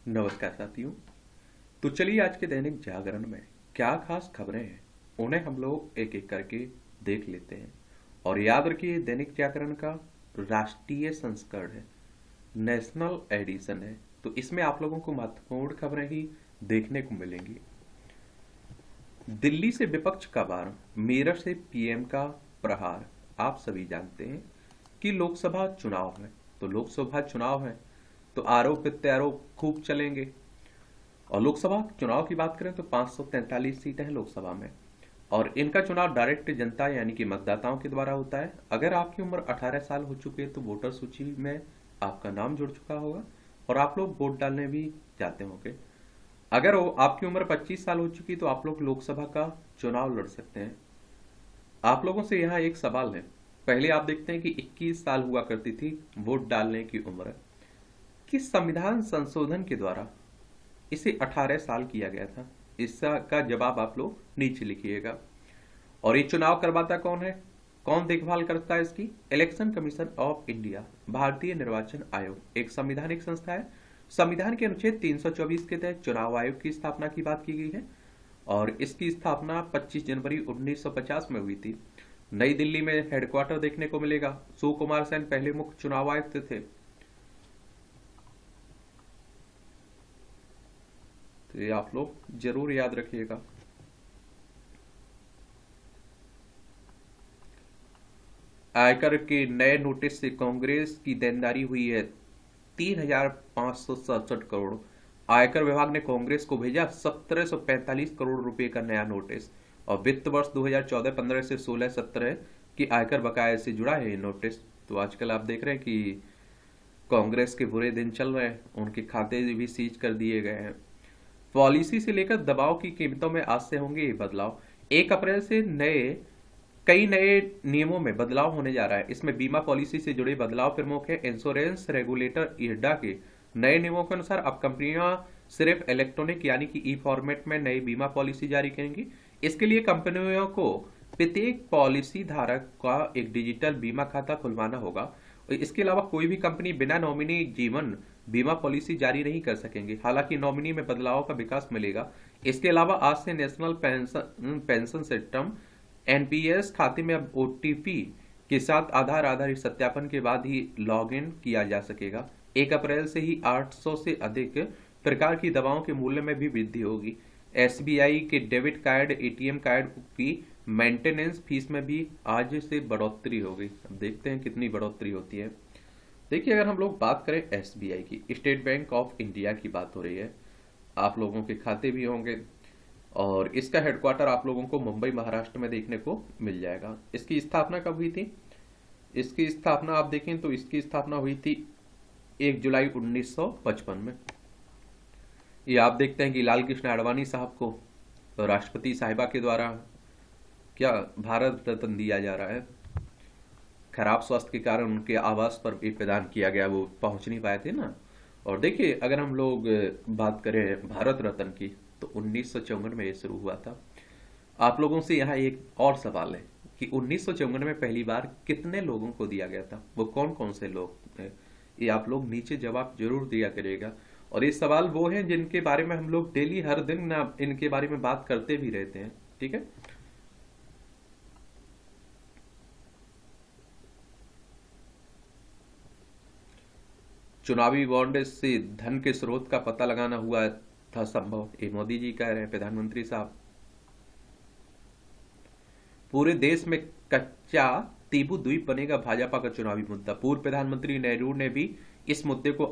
नमस्कार साथियों। तो चलिए आज के दैनिक जागरण में क्या खास खबरें हैं उन्हें हम लोग एक एक करके देख लेते हैं। और याद रखिए दैनिक जागरण का राष्ट्रीय संस्करण है, नेशनल एडिशन है, तो इसमें आप लोगों को महत्वपूर्ण खबरें ही देखने को मिलेंगी। दिल्ली से विपक्ष का वार, मेरठ से पीएम का प्रहार। आप सभी जानते हैं कि लोकसभा चुनाव है, तो लोकसभा चुनाव है तो आरोप प्रत्यारोप खूब चलेंगे। और लोकसभा चुनाव की बात करें तो 543 सीटें हैं लोकसभा में, और इनका चुनाव डायरेक्ट जनता यानी कि मतदाताओं के द्वारा होता है। अगर आपकी उम्र 18 साल हो चुकी है तो वोटर सूची में आपका नाम जुड़ चुका होगा और आप लोग वोट डालने भी जाते होंगे। अगर आपकी उम्र 25 साल हो चुकी तो आप लोग लोकसभा का चुनाव लड़ सकते हैं। आप लोगों से यहाँ एक सवाल है। पहले आप देखते हैं कि 21 साल हुआ करती थी वोट डालने की उम्र, किस संविधान संशोधन के द्वारा इसे 18 साल किया गया था? इसका का जवाब आप लोग नीचे लिखिएगा। और ये चुनाव करवाता कौन है, कौन देखभाल करता है इसकी? इलेक्शन कमीशन ऑफ इंडिया, भारतीय निर्वाचन आयोग एक संवैधानिक संस्था है। संविधान के अनुच्छेद 324 के तहत चुनाव आयोग की स्थापना की बात की गई है और इसकी स्थापना 25 जनवरी 1950 में हुई थी। नई दिल्ली में हेडक्वार्टर देखने को मिलेगा। सुकुमार सेन पहले मुख्य चुनाव आयुक्त थे। तो ये आप लोग जरूर याद रखिएगा। आयकर के नए नोटिस से कांग्रेस की देनदारी हुई है 3,567 करोड़। आयकर विभाग ने कांग्रेस को भेजा 1,745 करोड़ रुपए का नया नोटिस। और वित्त वर्ष 2014-15 से 16-17 की आयकर बकाये से जुड़ा है ये नोटिस। तो आजकल आप देख रहे हैं कि कांग्रेस के बुरे दिन चल रहे हैं, उनके खाते भी सीज कर दिए गए हैं। पॉलिसी से लेकर दवाओं की कीमतों में आज से होंगे ये बदलाव। 1 अप्रैल से कई नए नियमों में बदलाव होने जा रहा है। इसमें बीमा पॉलिसी से जुड़े बदलाव प्रमुख है। इंश्योरेंस रेगुलेटर इरडा के नए नियमों के अनुसार अब कंपनियां सिर्फ इलेक्ट्रॉनिक यानी कि ई फॉर्मेट में नई बीमा पॉलिसी जारी करेंगी। इसके लिए कंपनियों को प्रत्येक पॉलिसी धारक का एक डिजिटल बीमा खाता खुलवाना होगा। इसके अलावा कोई भी कंपनी बिना नॉमिनी जीवन बीमा पॉलिसी जारी नहीं कर सकेंगे। हालांकि नॉमिनी में बदलाव का विकास मिलेगा। इसके अलावा आज से नेशनल पेंशन सिस्टम एनपीएस खाते में अब ओटीपी के साथ आधार आधारित सत्यापन के बाद ही लॉग इन किया जा सकेगा। 1 अप्रैल से ही 800 से अधिक प्रकार की दवाओं के मूल्य में भी वृद्धि होगी। एसबीआई के डेबिट कार्ड एटीएम कार्ड की मेंटेनेंस फीस में भी आज से बढ़ोतरी होगी। अब देखते हैं कितनी बढ़ोतरी होती है। देखिए, अगर हम लोग बात करें एसबीआई की, स्टेट बैंक ऑफ इंडिया की बात हो रही है। आप लोगों के खाते भी होंगे और इसका हेडक्वार्टर आप लोगों को मुंबई महाराष्ट्र में देखने को मिल जाएगा। इसकी स्थापना कब हुई थी? इसकी स्थापना आप देखें तो इसकी स्थापना हुई थी 1 जुलाई 1955 में। ये आप देखते हैं कि लाल कृष्ण आडवाणी साहब को राष्ट्रपति साहिबा के द्वारा क्या भारत रत्न दिया जा रहा है। खराब स्वास्थ्य के कारण उनके आवास पर भी प्रदान किया गया, वो पहुंच नहीं पाए थे ना। और देखिए, अगर हम लोग बात करें भारत रत्न की तो 1954 में ये शुरू हुआ था। आप लोगों से यहाँ एक और सवाल है कि 1954 में पहली बार कितने लोगों को दिया गया था, वो कौन कौन से लोग थे? ये आप लोग नीचे जवाब जरूर दिया करिएगा। और ये सवाल वो हैं जिनके बारे में हम लोग डेली हर दिन ना इनके बारे में बात करते भी रहते हैं। ठीक है। चुनावी बॉन्ड से धन के स्रोत का पता लगाना हुआ था संभव, ये मोदी जी कह रहे हैं, प्रधानमंत्री साहब। पूरे देश में कच्चा टीबू द्वीप बनेगा भाजपा का चुनावी मुद्दा। पूर्व प्रधानमंत्री नेहरू ने भी इस मुद्दे को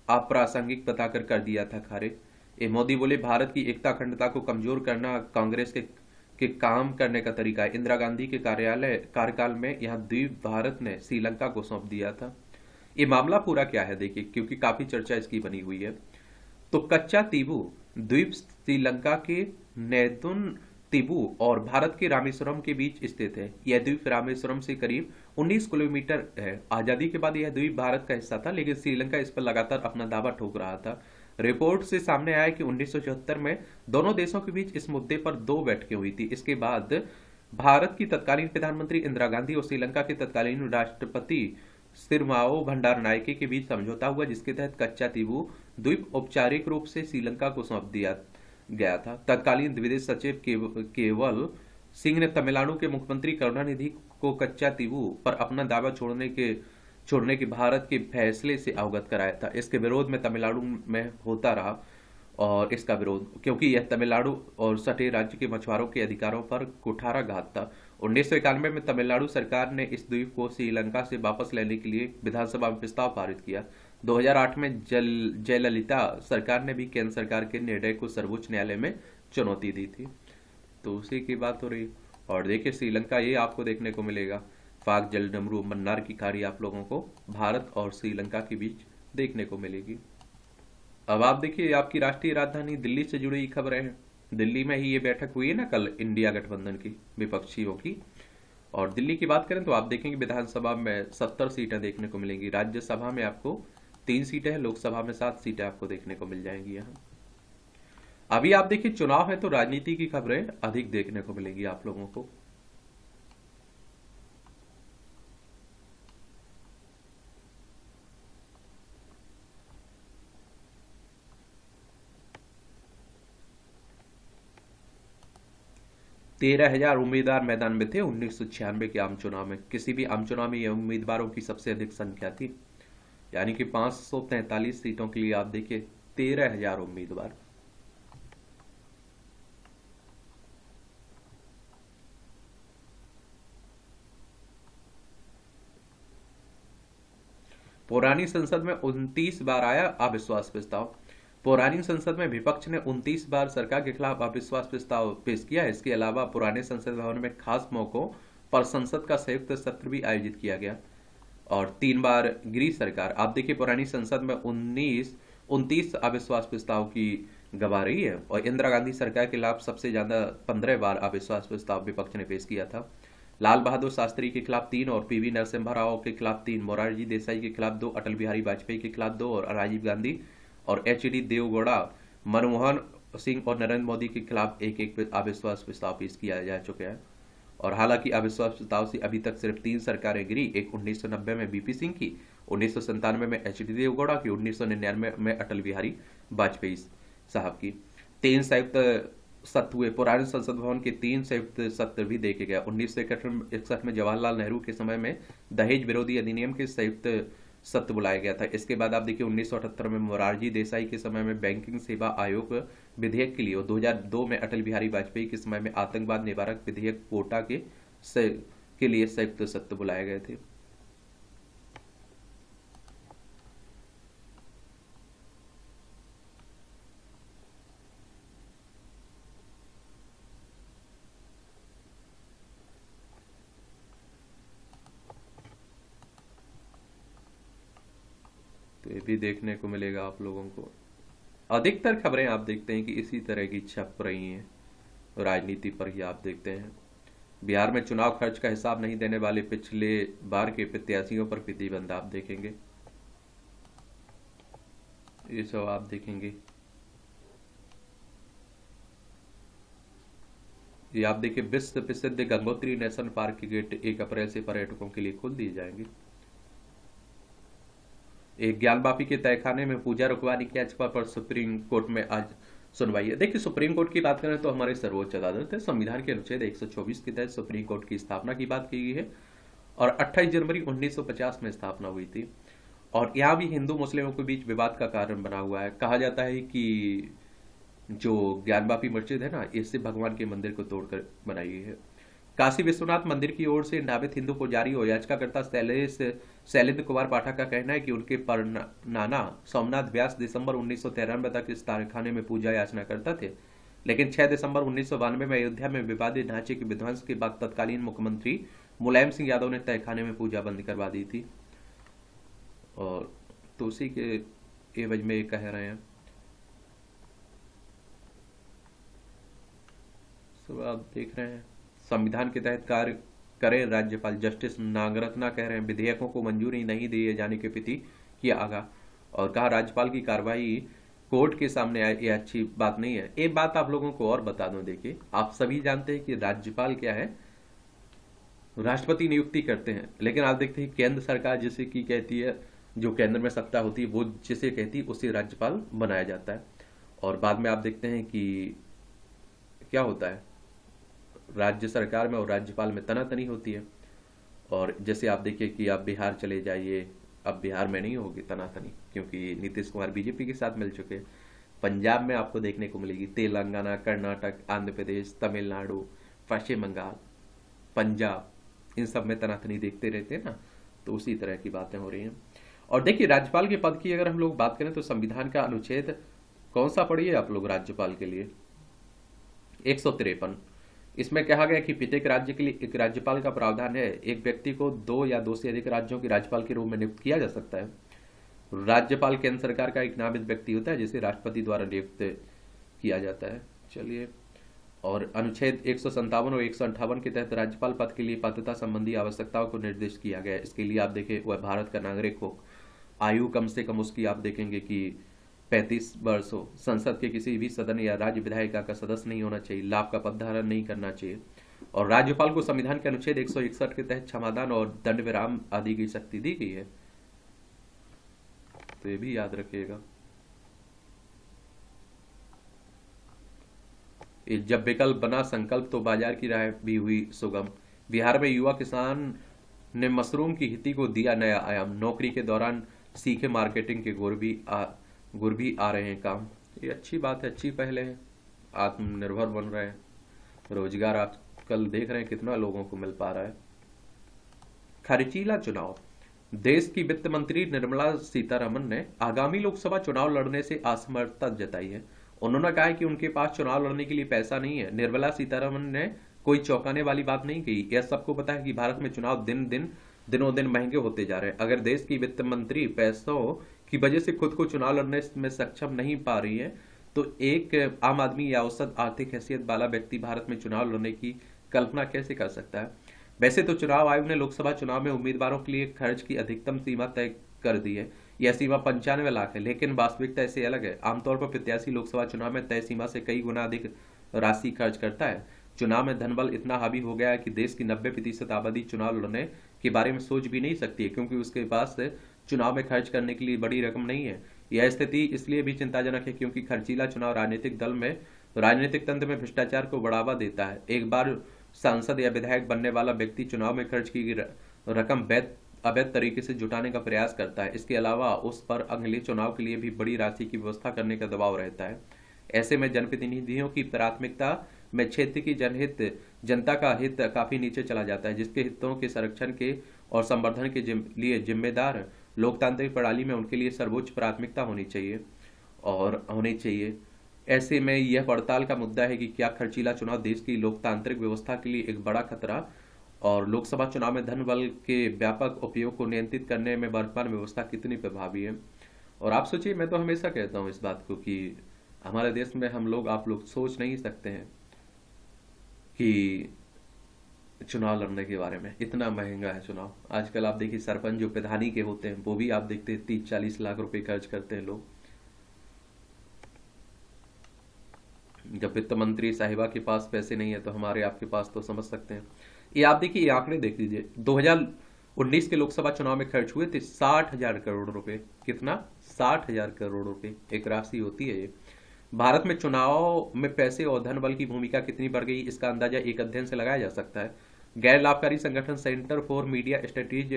अप्रासंगिक बताकर कर दिया था खारिज। ये मोदी बोले भारत की एकता अखंडता को कमजोर करना कांग्रेस के काम करने का तरीका है। इंदिरा गांधी के कार्यकाल में यह द्वीप भारत ने श्रीलंका को सौंप दिया था। ये मामला पूरा क्या है देखिए, क्योंकि काफी चर्चा इसकी बनी हुई है। तो कच्चा टीबू द्वीप श्रीलंका के नेदुन तिबू और भारत के रामेश्वरम के बीच स्थित है। यह द्वीप रामेश्वरम से करीब 19 किलोमीटर है। आजादी के बाद यह द्वीप भारत का हिस्सा था, लेकिन श्रीलंका इस पर लगातार अपना दावा ठोक रहा था। रिपोर्ट से सामने आया कि 1974 में दोनों देशों के बीच इस मुद्दे पर 2 बैठकें हुई थी। इसके बाद भारत की तत्कालीन प्रधानमंत्री इंदिरा गांधी और श्रीलंका के तत्कालीन राष्ट्रपति सिरमाओ भंडारनायके के बीच समझौता हुआ, जिसके तहत कच्चा टीबू द्वीप औपचारिक रूप से श्रीलंका को सौंप दिया गया था। तत्कालीन विदेश सचिव केवल सिंह ने तमिलनाडु के मुख्यमंत्री करुणानिधि को कच्चा तीवू पर अपना दावा छोड़ने के भारत के फैसले से अवगत कराया था। इसके विरोध में तमिलनाडु में होता रहा, और इसका विरोध क्योंकि यह तमिलनाडु और सटे राज्य के मछुआरों के अधिकारों पर कुठाराघात था। 1991 में तमिलनाडु सरकार ने इस द्वीप को श्रीलंका से वापस लेने के लिए विधानसभा में प्रस्ताव पारित किया। 2008 में जयललिता सरकार ने भी केंद्र सरकार के निर्णय को सर्वोच्च न्यायालय में चुनौती दी थी। तो उसी की बात हो रही। और देखिए श्रीलंका, ये आपको देखने को मिलेगा, फाग जलडमरू मन्नार की खाड़ी आप लोगों को भारत और श्रीलंका के बीच देखने को मिलेगी। अब आप देखिए, आपकी राष्ट्रीय राजधानी दिल्ली से जुड़ी खबरें हैं। दिल्ली में ही ये बैठक हुई है ना कल, इंडिया गठबंधन की, विपक्षियों की। और दिल्ली की बात करें तो आप देखेंगे विधानसभा में 70 सीटें देखने को मिलेंगी, राज्यसभा में आपको 3 सीटें हैं, लोकसभा में 7 सीटें आपको देखने को मिल जाएंगी यहाँ। अभी आप देखिए चुनाव है तो राजनीति की खबरें अधिक देखने को मिलेंगी आप लोगों को। तेरह 13,000 उम्मीदवार मैदान में थे 1996 के आम चुनाव में। किसी भी आम चुनाव में यह उम्मीदवारों की सबसे अधिक संख्या थी, यानी कि 543 सीटों के लिए आप देखिए 13,000 उम्मीदवार। पुरानी संसद में 29 बार आया अविश्वास प्रस्ताव। पुरानी संसद में विपक्ष ने 29 बार सरकार के खिलाफ अविश्वास प्रस्ताव पेश किया। इसके अलावा पुराने संसद भवन में खास मौकों पर संसद का संयुक्त सत्र भी आयोजित किया गया और 3 बार गिरी सरकार। आप देखिए पुरानी संसद में 29 अविश्वास प्रस्ताव की गवा रही है, और इंदिरा गांधी सरकार के खिलाफ सबसे ज्यादा 15 बार अविश्वास प्रस्ताव विपक्ष ने पेश किया था। लाल बहादुर शास्त्री के खिलाफ 3 और पीवी नरसिम्हा राव के खिलाफ 3, मोरारजी देसाई के खिलाफ 2, अटल बिहारी वाजपेयी के खिलाफ 2 और राजीव गांधी और एच.डी. देवगौड़ा, मनमोहन सिंह और नरेंद्र मोदी के खिलाफ एक अविश्वास प्रस्ताव पेश किया जा चुका है। और हालांकि अविश्वास प्रस्ताव से अभी तक सिर्फ 3 सरकारें गिरी, एक 1990 में बीपी सिंह की, 1997 में एच.डी. देवगौड़ा की, 1999 में अटल बिहारी वाजपेयी साहब की। 3 संयुक्त सत्र हुए। पुराने संसद भवन के 3 संयुक्त सत्र भी देखे गए। 1961 में जवाहरलाल नेहरू के समय में दहेज विरोधी अधिनियम के संयुक्त सत्र बुलाया गया था। इसके बाद आप देखिए 1978 में मोरारजी देसाई के समय में बैंकिंग सेवा आयोग विधेयक के लिए, और 2002 में अटल बिहारी वाजपेयी के समय में आतंकवाद निवारक विधेयक कोटा के लिए संयुक्त सत्र बुलाए गए थे। तो ये भी देखने को मिलेगा आप लोगों को। अधिकतर खबरें आप देखते हैं कि इसी तरह की छप रही हैं, राजनीति पर ही आप देखते हैं। बिहार में चुनाव खर्च का हिसाब नहीं देने वाले पिछले बार के प्रत्याशियों पर प्रतिबंध आप देखेंगे, ये सब आप देखेंगे। ये आप देखिए विश्व प्रसिद्ध गंगोत्री नेशनल पार्क के गेट 1 अप्रैल से पर्यटकों के लिए खोल दिए जाएंगे। एक ज्ञानवापी के तहखाने में पूजा रुकवाने की याचिका पर सुप्रीम कोर्ट में आज सुनवाई है। देखिए सुप्रीम कोर्ट की बात करें तो हमारे सर्वोच्च अदालत है। संविधान के अनुच्छेद 124 के तहत सुप्रीम कोर्ट की स्थापना की बात की गई है और 28 जनवरी 1950 में स्थापना हुई थी। और यहाँ भी हिंदू मुस्लिमों के बीच विवाद का कारण बना हुआ है। कहा जाता है कि जो ज्ञानवापी मस्जिद है ना, इससे भगवान के मंदिर को तोड़कर बनाई गई है। काशी विश्वनाथ मंदिर की ओर से नामित हिंदू पुजारी और याचिकाकर्ता शैलेंद्र कुमार पाठक का कहना है कि उनके परनाना सोमनाथ व्यास दिसंबर 1993 तक इस तहखाने में पूजा याचना करता थे, लेकिन 6 दिसंबर 1992 में अयोध्या में विवादित ढांचे के विध्वंस के बाद तत्कालीन मुख्यमंत्री मुलायम सिंह यादव ने तहखाने में पूजा बंद करवा दी थी। और तो उसी के एवज में ये कह रहे हैं। सब आप देख रहे हैं। संविधान के तहत कार्य करें राज्यपाल। जस्टिस नागरत्ना कह रहे हैं विधेयकों को मंजूरी नहीं दिए जाने के प्रति किया आगाह, और कहा राज्यपाल की कार्रवाई कोर्ट के सामने आए ये अच्छी बात नहीं है। एक बात आप लोगों को और बता दूं, देखिए आप सभी जानते हैं कि राज्यपाल क्या है, राष्ट्रपति नियुक्ति करते हैं, लेकिन आप देखते हैं केंद्र सरकार जैसे कि कहती है जो केंद्र में सत्ता होती है वो जिसे कहती है उसे राज्यपाल बनाया जाता है। और बाद में आप देखते हैं कि क्या होता है, राज्य सरकार में और राज्यपाल में तनातनी होती है। और जैसे आप देखिए कि आप बिहार चले जाइए, अब बिहार में नहीं होगी तनातनी क्योंकि नीतीश कुमार बीजेपी के साथ मिल चुके हैं। पंजाब में आपको देखने को मिलेगी, तेलंगाना, कर्नाटक, आंध्र प्रदेश, तमिलनाडु, पश्चिम बंगाल, पंजाब, इन सब में तनातनी देखते रहते हैं ना, तो उसी तरह की बातें हो रही हैं। और देखिए राज्यपाल के पद की अगर हम लोग बात करें तो संविधान का अनुच्छेद कौन सा पढ़िए आप लोग राज्यपाल के लिए, 153। इसमें कहा गया कि प्रत्येक राज्य के लिए एक राज्यपाल का प्रावधान है। एक व्यक्ति को 2 या 2 से अधिक राज्यों के राज्यपाल के रूप में नियुक्त किया जा सकता है। राज्यपाल केंद्र सरकार का एक नामित व्यक्ति होता है जिसे राष्ट्रपति द्वारा नियुक्त किया जाता है। चलिए, और अनुच्छेद 157 और 158 के तहत राज्यपाल पद के लिए पात्रता संबंधी आवश्यकताओं को निर्दिष्ट किया गया है। इसके लिए आप देखें वह भारत का नागरिक हो, आयु कम से कम उसकी आप देखेंगे कि 35 वर्ष हो, संसद के किसी भी सदन या राज्य विधायिका का सदस्य नहीं होना चाहिए, लाभ का पद धारण नहीं करना चाहिए। और राज्यपाल को संविधान के अनुच्छेद 161 के तहत क्षमादान और दंड विराम आदि की शक्ति दी गई है, तो ये भी याद रखिएगा। जब विकल्प बना संकल्प तो बाजार की राह भी हुई सुगम। बिहार में युवा किसान ने मशरूम की खेती को दिया नया आयाम। नौकरी के दौरान सीखे मार्केटिंग के गुर भी आ रहे हैं काम। ये अच्छी बात है, अच्छी पहले है, आत्मनिर्भर बन रहे हैं, रोजगार आजकल देख रहे हैं कितना लोगों को मिल पा रहा है। खर्चीला चुनाव। देश की वित्त मंत्री निर्मला सीतारमन ने आगामी लोकसभा चुनाव लड़ने से असमर्थता जताई है। उन्होंने कहा है कि उनके पास चुनाव लड़ने के लिए पैसा नहीं है। निर्मला सीतारमन ने कोई चौंकाने वाली बात नहीं कही। यह सबको पता है कि भारत में चुनाव दिनों दिन महंगे होते जा रहे हैं। अगर देश की वित्त मंत्री पैसों की वजह से खुद को चुनाव लड़ने में सक्षम नहीं पा रही है, तो एक आम आदमी या औसत आर्थिक हैसियत वाला व्यक्ति भारत में चुनाव लड़ने की कल्पना कैसे कर सकता है। वैसे तो चुनाव आयोग ने लोकसभा चुनाव में उम्मीदवारों के लिए खर्च की अधिकतम सीमा तय कर दी है। यह सीमा 95 लाख है, लेकिन वास्तविकता इससे अलग है। आमतौर पर प्रत्याशी लोकसभा चुनाव में तय सीमा से कई गुना अधिक राशि खर्च करता है। चुनाव में धनबल इतना हावी हो गया है कि देश की 90% आबादी चुनाव लड़ने के बारे में सोच भी नहीं सकती है, क्योंकि उसके पास चुनाव में खर्च करने के लिए बड़ी रकम नहीं है। यह स्थिति इसलिए भी चिंताजनक है क्योंकि खर्चीला चुनाव राजनीतिक दल में राजनीतिक तंत्र में भ्रष्टाचार को बढ़ावा देता है। एक बार सांसद या विधायक बनने वाला व्यक्ति चुनाव में खर्च की रकम अवैध तरीके से जुटाने का प्रयास करता है। इसके अलावा उस पर अगले चुनाव के लिए भी बड़ी राशि की व्यवस्था करने का दबाव रहता है। ऐसे में जनप्रतिनिधियों की प्राथमिकता में क्षेत्र की जनता का हित काफी नीचे चला जाता है, जिसके हितों के संरक्षण के और संवर्धन के लिए जिम्मेदार लोकतांत्रिक प्रणाली में उनके लिए सर्वोच्च प्राथमिकता होनी चाहिए। ऐसे में यह पड़ताल का मुद्दा है कि क्या खर्चीला चुनाव देश की लोकतांत्रिक व्यवस्था के लिए एक बड़ा खतरा और लोकसभा चुनाव में धन बल के व्यापक उपयोग को नियंत्रित करने में वर्तमान व्यवस्था कितनी प्रभावी है। और आप सोचिए, मैं तो हमेशा कहता हूँ इस बात को कि हमारे देश में आप लोग सोच नहीं सकते हैं कि चुनाव लड़ने के बारे में। इतना महंगा है चुनाव आजकल। आप देखिए सरपंच जो प्रधानी के होते हैं वो भी आप देखते हैं 30-40 लाख रुपए खर्च करते हैं लोग। जब वित्त मंत्री साहिबा के पास पैसे नहीं है तो हमारे आपके पास तो समझ सकते हैं। ये आप देखिए, ये आंकड़े देख लीजिए, 2019 के लोकसभा चुनाव में खर्च हुए थे 60,000 करोड़ रुपए। कितना? 60,000 करोड़ रुपए एक राशि होती है ये। भारत में चुनाव में पैसे और धन बल की भूमिका कितनी बढ़ गई, इसका अंदाजा एक अध्ययन से लगाया जा सकता है। गैर लाभकारी संगठन सेंटर फॉर मीडिया स्टडीज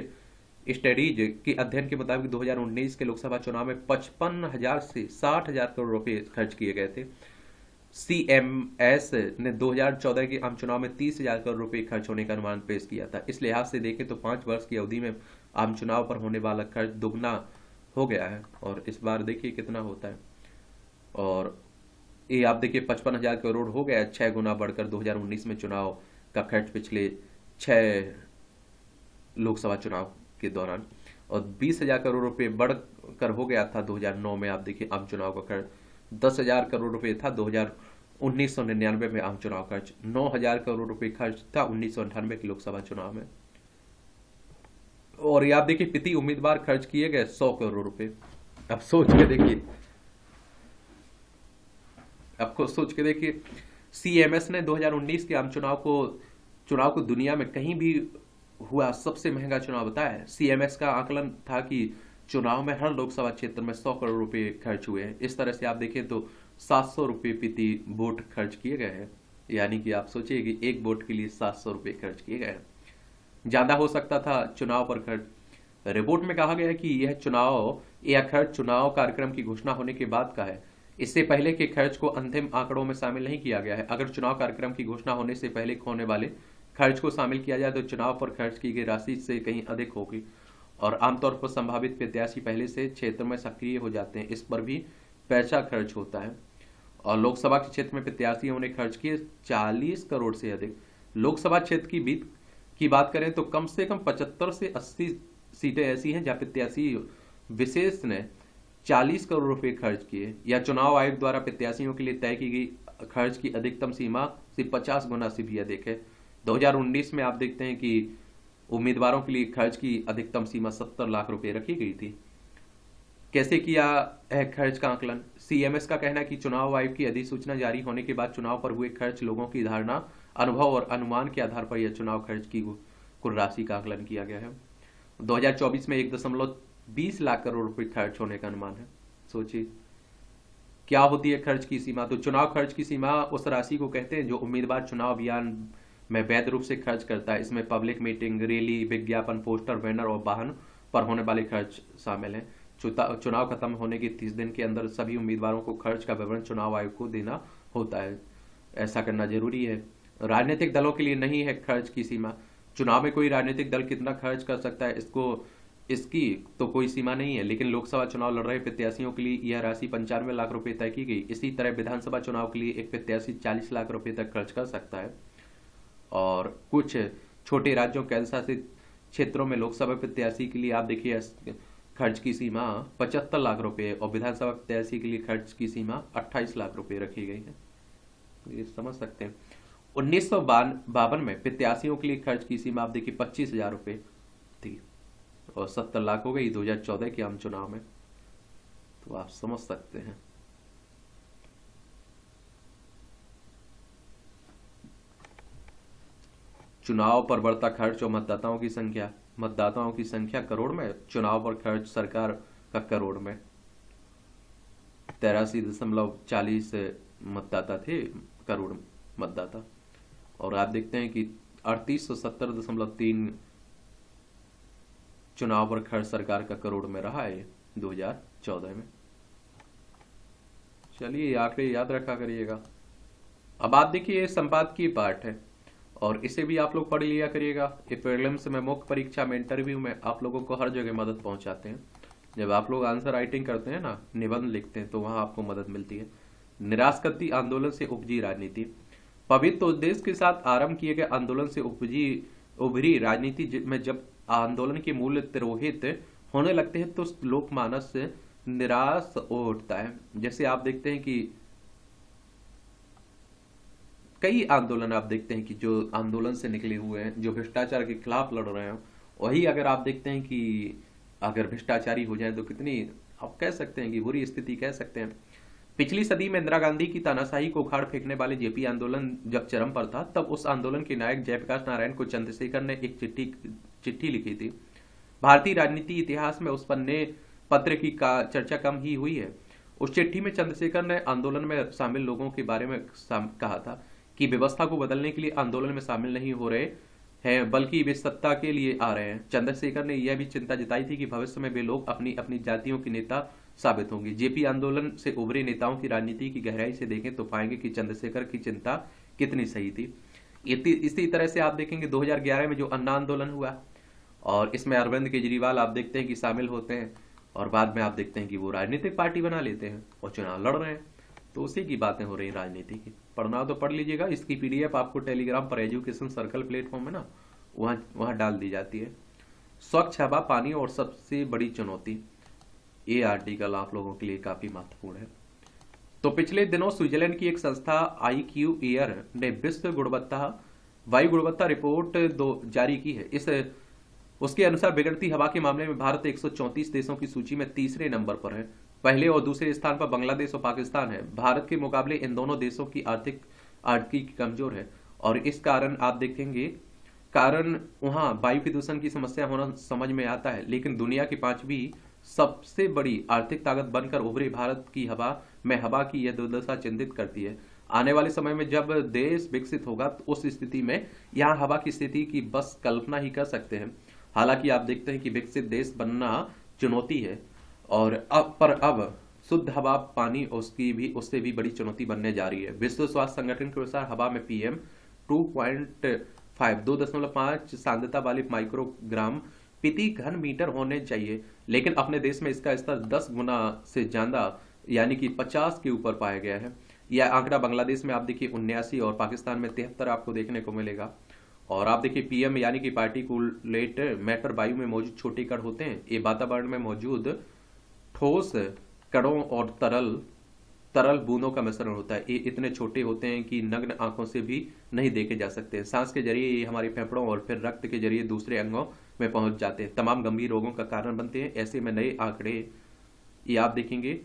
के अध्ययन के मुताबिक 2019 के लोकसभा चुनाव में 55,000 से 60,000 करोड़ रुपए खर्च किए गए थे। CMS ने 2014 के आम चुनाव में 30,000 करोड़ रुपए खर्च होने का अनुमान पेश किया था। इस लिहाज से देखें तो 5 वर्ष की अवधि में आम चुनाव पर होने वाला खर्च दुगना हो गया है। और इस बार देखिए कितना होता है। और ये आप देखिए 55,000 करोड़ हो गया, 6 गुना बढ़कर 2019 में चुनाव का खर्च पिछले 6 लोकसभा चुनाव के दौरान। और 20,000 करोड़ रुपए बढ़कर हो गया था 2009 में। आप देखिए आम चुनाव का खर्च 10,000 करोड़ रुपए था 1999 में आम चुनाव खर्च। 9,000 करोड़ रुपए खर्च था 1998 के लोकसभा चुनाव में। और ये आप देखिए प्रति उम्मीदवार खर्च किए गए 100 करोड़ रुपए। अब सोच के देखिए, आपको सोच के देखिए, CMS ने 2019 के आम चुनाव को दुनिया में कहीं भी हुआ सबसे महंगा चुनाव बताया है। CMS का आकलन था कि चुनाव में हर लोकसभा क्षेत्र में 100 करोड़ रुपए खर्च हुए हैं। इस तरह से आप देखें तो 700 रुपये प्रति वोट खर्च किए गए हैं, यानी कि आप सोचिए कि एक वोट के लिए 700 रुपये खर्च किए गए हैं। ज्यादा हो सकता था चुनाव पर खर्च। रिपोर्ट में कहा गया है कि यह खर्च चुनाव कार्यक्रम की घोषणा होने के बाद का है। इससे पहले के खर्च को अंतिम आंकड़ों में शामिल नहीं किया गया है। अगर चुनाव कार्यक्रम की घोषणा होने से पहले होने वाले खर्च को शामिल किया जाए तो चुनाव पर खर्च की गई राशि से कहीं अधिक होगी, और आमतौर पर संभावित प्रत्याशी पहले से क्षेत्र में सक्रिय हो जाते हैं, इस पर भी पैसा खर्च होता है। और लोकसभा के क्षेत्र में प्रत्याशियों ने खर्च किए 40 करोड़ से अधिक। लोकसभा क्षेत्र की बात करें तो कम से कम 75 से 80 सीटें ऐसी हैं जहां प्रत्याशी विशेष ने 40 करोड़ रुपए खर्च किए, या चुनाव आयोग द्वारा प्रत्याशियों के लिए तय की गई खर्च की अधिकतम सीमा से 50 गुना से भी अधिक है। 2019 में आप देखते हैं कि उम्मीदवारों के लिए खर्च की अधिकतम सीमा 70 लाख रुपए रखी गई थी। कैसे किया है खर्च का आकलन? सीएमएस का कहना है कि चुनाव आयोग की अधिसूचना जारी होने के बाद चुनाव पर हुए खर्च, लोगों की धारणा, अनुभव और अनुमान के आधार पर यह चुनाव खर्च की कुल राशि का आकलन किया गया है। 2024 में 1.20 लाख करोड़ रुपए खर्च होने का अनुमान है। सोचिए क्या होती है खर्च की सीमा। तो चुनाव खर्च की सीमा उस राशि को कहते हैं जो उम्मीदवार चुनाव अभियान में वैध रूप से खर्च करता है। इसमें पब्लिक मीटिंग, रैली, विज्ञापन, पोस्टर, बैनर और वाहन पर होने वाले खर्च शामिल हैं। चुनाव खत्म होने के 30 दिन के अंदर सभी उम्मीदवारों को खर्च का विवरण चुनाव आयोग को देना होता है। ऐसा करना जरूरी है। राजनीतिक दलों के लिए नहीं है खर्च की सीमा। चुनाव में कोई राजनीतिक दल कितना खर्च कर सकता है इसकी तो कोई सीमा नहीं है, लेकिन लोकसभा चुनाव लड़ रहे प्रत्याशियों के लिए यह राशि 95 लाख रुपए तय की गई। इसी तरह विधानसभा चुनाव के लिए एक प्रत्याशी 40 लाख रुपए तक खर्च कर सकता है। और कुछ छोटे राज्यों, केंद्र शासित क्षेत्रों में लोकसभा प्रत्याशी के लिए आप देखिए खर्च की सीमा 75 लाख रुपए और विधानसभा प्रत्याशी के लिए खर्च की सीमा 28 लाख रुपए रखी गई है। ये समझ सकते हैं। 1952 में प्रत्याशियों के लिए खर्च की सीमा आप देखिए 25,000 रुपए थी और 70 लाख हो गई 2014 के आम चुनाव में। तो आप समझ सकते हैं। चुनाव पर बढ़ता खर्च और मतदाताओं की संख्या करोड़ में, चुनाव पर खर्च सरकार का करोड़ में। 83.40 मतदाता थे, करोड़ मतदाता। और आप देखते हैं कि 3870.3 चुनाव पर खर्च सरकार का करोड़ में रहा है 2014 में। चलिए आंकड़े याद रखा करिएगा। अब आप देखिए संपादकीय पार्ट है और इसे भी आप लोग पढ़ लिया करिएगा। ये प्रीलिम्स में, मुख्य परीक्षा में, इंटरव्यू में आप लोगों को हर जगह मदद पहुंचाते हैं। जब आप लोग आंसर राइटिंग करते हैं ना, निबंध लिखते हैं, तो वहां आपको मदद मिलती है। निराशक्ति आंदोलन से उपजी राजनीति। पवित्र उद्देश्य के साथ आरंभ किए गए आंदोलन से उभरी राजनीति में जब आंदोलन के मूल्य तिरोहित होने लगते हैं तो लोकमानस निराश उठता है। जैसे आप देखते हैं कि कई आंदोलन आप देखते हैं कि जो आंदोलन से निकले हुए हैं, जो भ्रष्टाचार के खिलाफ लड़ रहे हैं, वही अगर आप देखते हैं कि अगर भ्रष्टाचारी हो जाए तो कितनी, आप कह सकते हैं कि बुरी स्थिति कह सकते हैं। पिछली सदी में इंदिरा गांधी की तानाशाही को उखाड़ फेंकने वाले जेपी आंदोलन जब चरम पर था, तब उस आंदोलन के नायक जयप्रकाश नारायण को चंद्रशेखर ने एक चिट्ठी लिखी थी। भारतीय राजनीति इतिहास में उस पत्र की चर्चा कम ही हुई है। उस चिट्ठी में चंद्रशेखर ने आंदोलन में शामिल लोगों के बारे में कहा था कि व्यवस्था को बदलने के लिए आंदोलन में शामिल नहीं हो रहे हैं, बल्कि वे सत्ता के लिए आ रहे हैं। चंद्रशेखर ने यह भी चिंता जताई थी कि भविष्य में वे लोग अपनी अपनी जातियों के नेता साबित होंगे। जेपी आंदोलन से उभरे नेताओं की राजनीति की गहराई से देखें तो पाएंगे कि चंद्रशेखर की चिंता कितनी सही थी। इसी तरह से आप देखेंगे 2011 में जो अन्ना आंदोलन हुआ और इसमें अरविंद केजरीवाल आप देखते हैं कि शामिल होते हैं और बाद में आप देखते हैं कि वो राजनीतिक पार्टी बना लेते हैं और चुनाव लड़ रहे हैं। तो उसी की बातें हो रही राजनीति की। पढ़ना तो पढ़ लीजिएगा। इसकी पीडीएफ आपको टेलीग्राम पर एजुकेशन सर्कल प्लेटफॉर्म है ना, वहां डाल दी जाती है। स्वच्छ हवा, पानी और सबसे बड़ी चुनौती, ये आर्टिकल आप लोगों के लिए काफी महत्वपूर्ण है। तो पिछले दिनों स्विट्जरलैंड की एक संस्था IQ एयर ने विश्व वायु गुणवत्ता रिपोर्ट जारी की है। उसके अनुसार बिगड़ती हवा के मामले में भारत 134 देशों की सूची में तीसरे नंबर पर है। पहले और दूसरे स्थान पर बांग्लादेश और पाकिस्तान है। भारत के मुकाबले इन दोनों देशों की आर्थिकी कमजोर है और इस कारण आप देखेंगे वहां वायु प्रदूषण की समस्या होना समझ में आता है, लेकिन दुनिया की 5वीं सबसे बड़ी आर्थिक ताकत बनकर उभरी भारत की हवा की यह दुर्दशा चिंतित करती है। आने वाले समय में जब देश विकसित होगा तो उस स्थिति में यहाँ हवा की स्थिति की बस कल्पना ही कर सकते हैं। हालांकि आप देखते हैं कि विकसित देश बनना चुनौती है, और अब शुद्ध हवा पानी उससे भी बड़ी चुनौती बनने जा रही है। विश्व स्वास्थ्य संगठन के अनुसार हवा में PM 2.5 सांद्रता वाले माइक्रोग्राम प्रति घन मीटर होने चाहिए, लेकिन अपने देश में इसका स्तर 10 गुना से ज्यादा यानी कि 50 के ऊपर पाया गया है। यह आंकड़ा बांग्लादेश में आप देखिए 79 और पाकिस्तान में 73 आपको देखने को मिलेगा। और आप देखिए PM यानी कि पार्टिकुलेट मैटर वायु में मौजूद छोटे कण होते हैं। ये वातावरण में मौजूद ठोस कणों और तरल बूंदों का मिश्रण होता है। ये इतने छोटे होते हैं कि नग्न आंखों से भी नहीं देखे जा सकते। सांस के जरिए ये हमारे फेफड़ों और फिर रक्त के जरिए दूसरे अंगों में पहुंच जाते हैं, तमाम गंभीर रोगों का कारण बनते हैं। ऐसे में नए आंकड़े ये आप देखेंगे,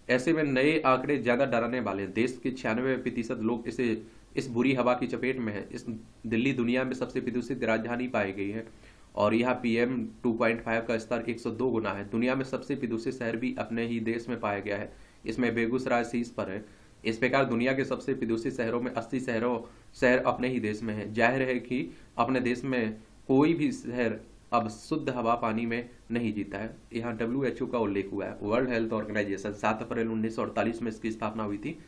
ऐसे में नए आंकड़े ज्यादा डराने वाले हैं। देश के 96% लोग इस बुरी हवा की चपेट में है। इस दिल्ली दुनिया में सबसे प्रदूषित राजधानी पाई गई है और यहाँ PM 2.5 का स्तर 102 गुना है। दुनिया में सबसे प्रदूषित शहर भी अपने ही देश में पाया गया है, इसमें बेगूसराय शीर्ष पर है। इस प्रकार दुनिया के सबसे प्रदूषित शहरों में 80 शहर अपने ही देश में है। जाहिर है कि अपने देश में कोई भी शहर अब शुद्ध हवा पानी में नहीं जीता है। यहाँ WHO का उल्लेख हुआ है। वर्ल्ड हेल्थ ऑर्गेनाइजेशन 7 अप्रैल 1948 में इसकी स्थापना हुई थी।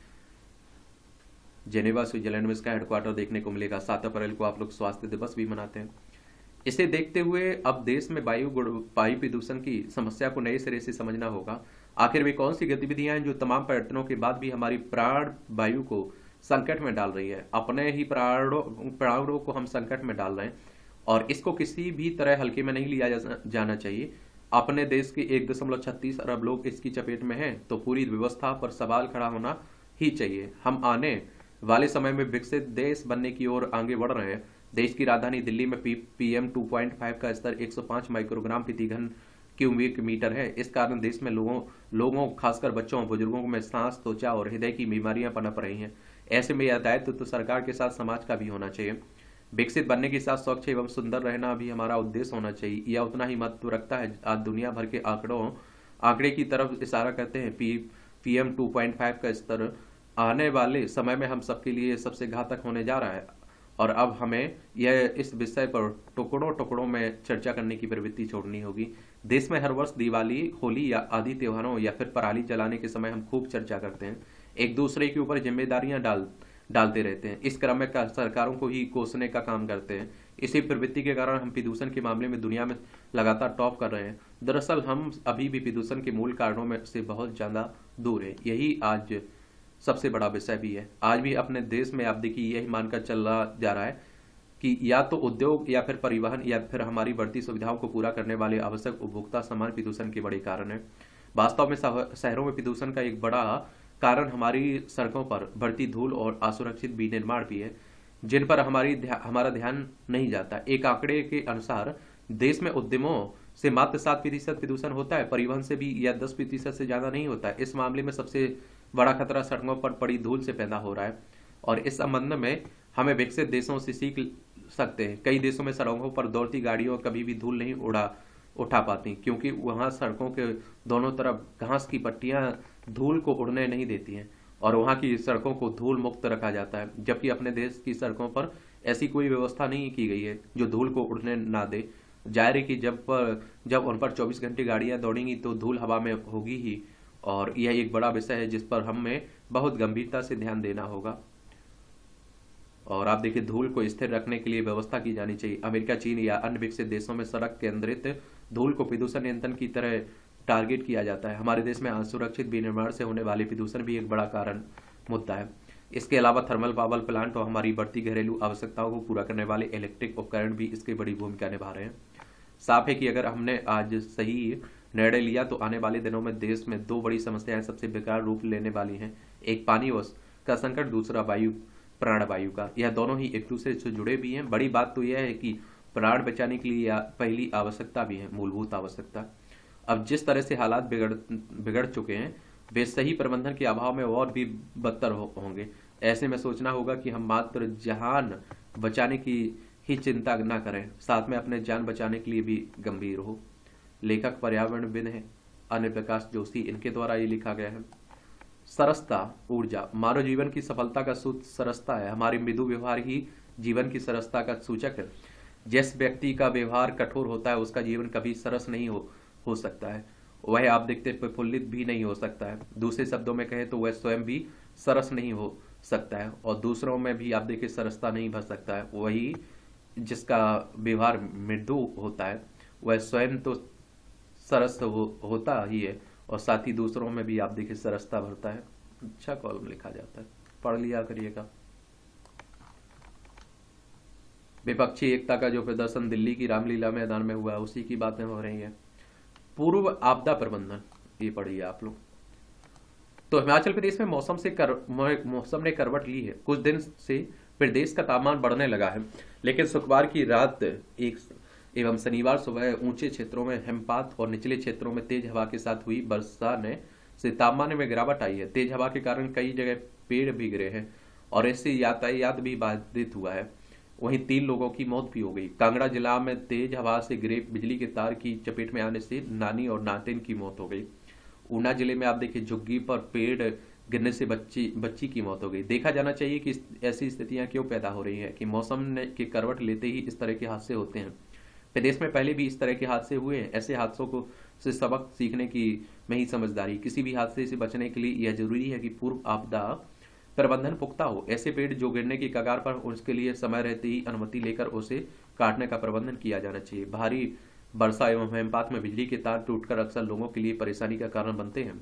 जेनेवा स्विट्जरलैंड में इसका हेडक्वार्टर देखने को मिलेगा। 7 अप्रैल को आप लोग स्वास्थ्य दिवस भी मनाते हैं। इसे देखते हुए अब देश में वायु प्रदूषण की समस्या को नए सिरे से समझना होगा। आखिर वे कौन सी गतिविधियां हैं जो तमाम प्रयत्नों के बाद भी हमारी प्राण वायु को संकट में डाल रही है। अपने ही प्राणों को हम संकट में डाल रहे हैं और इसको किसी भी तरह हल्के में नहीं लिया जाना चाहिए। अपने देश के 1.36 अरब लोग इसकी चपेट में हैं, तो पूरी व्यवस्था पर सवाल खड़ा होना ही चाहिए। हम आने वाले समय में विकसित देश बनने की ओर आगे बढ़ रहे हैं। देश की राजधानी दिल्ली में PM 2.5 का स्तर 105 माइक्रोग्राम प्रति घन क्यूबिक मीटर है। इस कारण देश में लोगों खासकर बच्चों बुजुर्गों में सांस, त्वचा और हृदय की बीमारियां पनप रही हैं। ऐसे में यह दायित्व तो सरकार के साथ समाज का भी होना चाहिए। विकसित बनने के साथ स्वच्छ एवं सुंदर रहना भी हमारा उद्देश्य होना चाहिए। यह उतना ही महत्व रखता है। आज दुनिया भर के आंकड़े की तरफ इशारा करते हैं। PM 2.5 का स्तर आने वाले समय में हम सबके लिए सबसे घातक होने जा रहा है और अब हमें इस विषय पर टुकड़ों में चर्चा करने की प्रवृत्ति छोड़नी होगी। देश में हर वर्ष दिवाली, होली या आदि त्योहारों या फिर पराली जलाने के समय हम खूब चर्चा करते हैं, एक दूसरे के ऊपर जिम्मेदारियां डालते रहते हैं। इस क्रम में सरकारों को ही कोसने का काम करते हैं। इसी प्रवृत्ति के कारण हम प्रदूषण के मामले में दुनिया में लगातार टॉप कर रहे हैं। दरअसल हम अभी भी प्रदूषण के मूल कारणों में से बहुत ज्यादा दूर है। यही आज सबसे बड़ा विषय भी है। आज भी अपने देश में आप देखिए यही मानकर चल जा रहा है कि या तो उद्योग या फिर परिवहन या फिर हमारी बढ़ती सुविधाओं को पूरा करने वाले आवश्यक उपभोक्ता सामान प्रदूषण के बड़े कारण है। वास्तव में शहरों में प्रदूषण का एक बड़ा कारण हमारी सड़कों पर बढ़ती धूल और असुरक्षित विनिर्माण भी है, जिन पर हमारा ध्यान नहीं जाता। एक आंकड़े के अनुसार देश में उद्यमों से मात्र 7% प्रदूषण होता है, परिवहन से भी यह 10% से ज्यादा नहीं होता है। इस मामले में सबसे बड़ा खतरा सड़कों पर पड़ी धूल से पैदा हो रहा है और इस संबंध में हमें विकसित देशों से सीख सकते हैं। कई देशों में सड़कों पर दौड़ती गाड़ियों कभी भी धूल नहीं उठा पाती, क्योंकि वहां सड़कों के दोनों तरफ घास की पट्टियां धूल को उड़ने नहीं देती हैं और वहां की सड़कों को धूल मुक्त रखा जाता है। जबकि अपने देश की सड़कों पर ऐसी कोई व्यवस्था नहीं की गई है जो धूल को उड़ने ना दे। जाहिर है कि जब उन पर 24 घंटे गाड़ियां दौड़ेंगी तो धूल हवा में होगी ही, और यह एक बड़ा विषय है जिस पर हमें बहुत गंभीरता से ध्यान देना होगा। और आप देखिए धूल को स्थिर रखने के लिए व्यवस्था की जानी चाहिए। अमेरिका, चीन या अन्य विकसित देशों में सड़क केंद्रित धूल को प्रदूषण नियंत्रण की तरह टारगेट किया जाता है। हमारे देश में असुरक्षित विनिर्माण से होने वाले प्रदूषण भी एक बड़ा कारण मुद्दा है। इसके अलावा थर्मल पावर प्लांट और हमारी बढ़ती घरेलू आवश्यकताओं को पूरा करने वाले इलेक्ट्रिक उपकरण भी इसकी बड़ी भूमिका निभा रहे हैं। साफ है कि अगर हमने आज सही निर्णय लिया तो आने वाले दिनों में देश में दो बड़ी समस्याएं सबसे बेकार रूप लेने वाली हैं। एक पानी का संकट, दूसरा प्राणवायु का। यह दोनों ही एक दूसरे से जुड़े भी हैं। बड़ी बात तो यह है कि प्राण बचाने के लिए पहली आवश्यकता भी है, मूलभूत आवश्यकता। अब जिस तरह से हालात बिगड़ चुके हैं वे सही प्रबंधन के अभाव में और भी बदतर होंगे। ऐसे में सोचना होगा कि हम मात्र जान बचाने की ही चिंता न करें, साथ में अपने जान बचाने के लिए भी गंभीर हो। लेखक पर्यावरणविद हैं अन्य प्रकाश जोशी, इनके द्वारा ये लिखा गया है। सरसता ऊर्जा, मानव जीवन की सफलता का सूत्र सरसता है। हमारी मृदु व्यवहार ही जीवन की सरसता का सूचक है। जिस व्यक्ति का व्यवहार कठोर होता है उसका जीवन कभी सरस नहीं हो सकता है, वह आप देखते प्रफुल्लित भी नहीं हो सकता है। दूसरे शब्दों में कहें तो वह स्वयं भी सरस नहीं हो सकता है और दूसरों में भी आप देखिए सरसता नहीं भर सकता है। वही जिसका व्यवहार मृदु होता है वह स्वयं तो सरस होता ही है और साथ ही दूसरों में भी आप देखिए सरसता भरता है। अच्छा कॉलम लिखा जाता है, पढ़ लिया करिएगा। विपक्षी एकता का जो प्रदर्शन दिल्ली की रामलीला मैदान में हुआ उसी की बातें हो रही हैं। पूर्व आपदा प्रबंधन, ये पढ़िए आप लोग। तो हिमाचल प्रदेश में मौसम ने करवट ली है। कुछ दिन से प्रदेश का तापमान बढ़ने लगा है, लेकिन शुक्रवार की रात एवं शनिवार सुबह ऊंचे क्षेत्रों में हिमपात और निचले क्षेत्रों में तेज हवा के साथ हुई वर्षा ने से तापमान में गिरावट आई है। तेज हवा के कारण कई जगह पेड़ भी गिरे हैं और इससे यातायात भी बाधित हुआ है। वहीं 3 लोगों की मौत भी हो गई। कांगड़ा जिला में तेज हवा से गिरे बिजली के तार की चपेट में आने से नानी और नातिन की मौत हो गई। ऊना जिले में आप देखिए झुग्गी पर पेड़ गिरने से बच्ची की मौत हो गई। देखा जाना चाहिए कि ऐसी स्थितियां क्यों पैदा हो रही हैं कि मौसम के करवट लेते ही इस तरह के हादसे होते हैं। प्रदेश में पहले भी इस तरह के हादसे हुए हैं। ऐसे हादसों को से सबक सीखने की में ही समझदारी। किसी भी हादसे से बचने के लिए यह जरूरी है कि पूर्व आपदा प्रबंधन पुख्ता हो। ऐसे पेड़ जो गिरने की कगार पर उसके लिए समय रहते ही अनुमति लेकर उसे काटने का प्रबंधन किया जाना चाहिए। भारी वर्षा एवं हिमपात में बिजली के तार टूटकर अक्सर लोगों के लिए परेशानी का कारण बनते हैं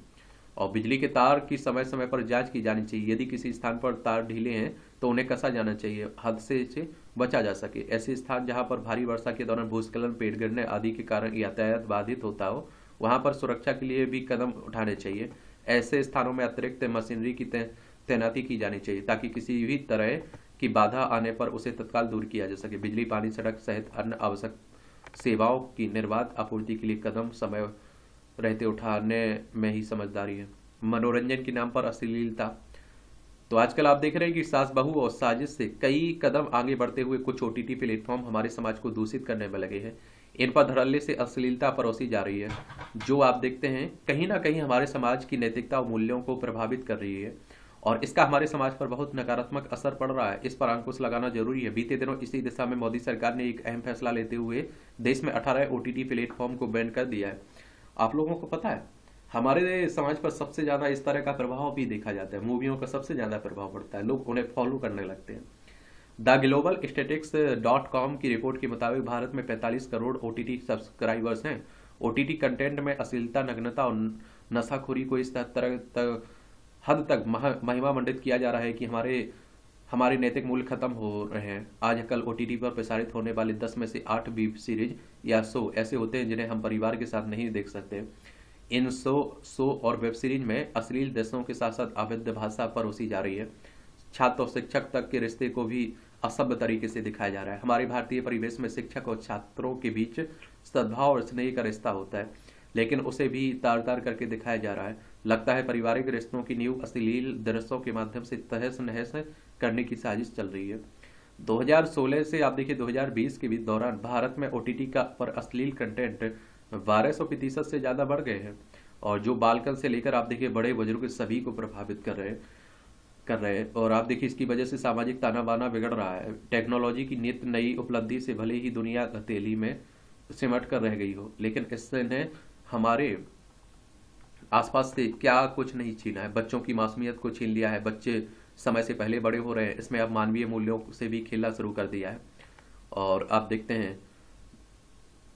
और बिजली के तार की समय समय पर जांच की जानी चाहिए। यदि किसी स्थान पर तार ढीले हैं तो उन्हें कसा जाना चाहिए, हादसे से बचा जा सके। ऐसे स्थान जहां पर भारी वर्षा के दौरान भूस्खलन, पेड़ गिरने आदि के कारण यातायात बाधित होता हो, वहां पर सुरक्षा के लिए भी कदम उठाने चाहिए। ऐसे स्थानों में अतिरिक्त मशीनरी की तैनाती की जानी चाहिए ताकि किसी भी तरह की बाधा आने पर उसे तत्काल दूर किया जा सके। बिजली, पानी, सड़क सहित अन्य आवश्यक सेवाओं की निर्बाध आपूर्ति के लिए कदम समय रहते उठाने में ही समझदारी है। मनोरंजन के नाम पर अश्लीलता, तो आजकल आप देख रहे हैं कि सास बहू और साजिश से कई कदम आगे बढ़ते हुए कुछ ओटीटी प्लेटफॉर्म हमारे समाज को दूषित करने में लगे हैं। इन पर धड़ल्ले से अश्लीलता परोसी जा रही है जो आप देखते हैं कहीं ना कहीं हमारे समाज की नैतिकता और मूल्यों को प्रभावित कर रही है और इसका हमारे समाज पर बहुत नकारात्मक असर पड़ रहा है। इस पर अंकुश लगाना जरूरी है। बीते दिनों इसी दिशा में मोदी सरकार ने एक अहम फैसला लेते हुए देश में 18 ओटीटी प्लेटफॉर्म को बैन कर दिया है। आप लोगों को पता है हमारे समाज पर सबसे ज्यादा इस तरह का प्रभाव भी देखा जाता है। मूवियों का सबसे ज्यादा प्रभाव पड़ता है, लोग उन्हें फॉलो करने लगते हैं। द ग्लोबल स्टैटिस्टिक्स.com की रिपोर्ट के मुताबिक भारत में 45 करोड़ ओटीटी सब्सक्राइबर्स हैं। ओटीटी कंटेंट में अश्लीलता, नग्नता और नशाखोरी को इस हद तक महिमा मंडित किया जा रहा है कि हमारे नैतिक मूल्य खत्म हो रहे हैं। आजकल ओटीटी पर प्रसारित होने वाले 10 में से 8 वेब सीरीज या शो ऐसे होते हैं जिन्हें हम परिवार के साथ नहीं देख सकते। इन शो और वेब सीरीज में अश्लील दृश्यों के साथ साथ अवैध भाषा परोसी जा रही है। छात्र और शिक्षक तक के रिश्ते को भी असभ्य तरीके से दिखाया जा रहा है। हमारे भारतीय परिवेश में शिक्षक और छात्रों के बीच सद्भाव और स्नेह का रिश्ता होता है, लेकिन उसे भी तार तार करके दिखाया जा रहा है। लगता है पारिवारिक रिश्तों की नींव अश्लील दृश्यों के माध्यम से तहस नहस करने की साजिश चल रही है। 2016 से आप देखिए 2020 के बीच दौरान भारत में ओटीटी का पर अश्लील कंटेंट 1200% से ज्यादा बढ़ गए हैं और जो बालकन से लेकर आप देखिए बड़े बुजुर्ग सभी को प्रभावित कर रहे हैं और आप देखिए इसकी वजह से सामाजिक ताना बाना बिगड़ रहा है। टेक्नोलॉजी की नित नई उपलब्धि से भले ही दुनिया हथेली में सिमट कर रह गई हो, लेकिन इसने हमारे आसपास से क्या कुछ नहीं छीना है। बच्चों की मासूमियत को छीन लिया है। बच्चे समय से पहले बड़े हो रहे हैं। इसमें अब मानवीय मूल्यों से भी खेलना शुरू कर दिया है और आप देखते हैं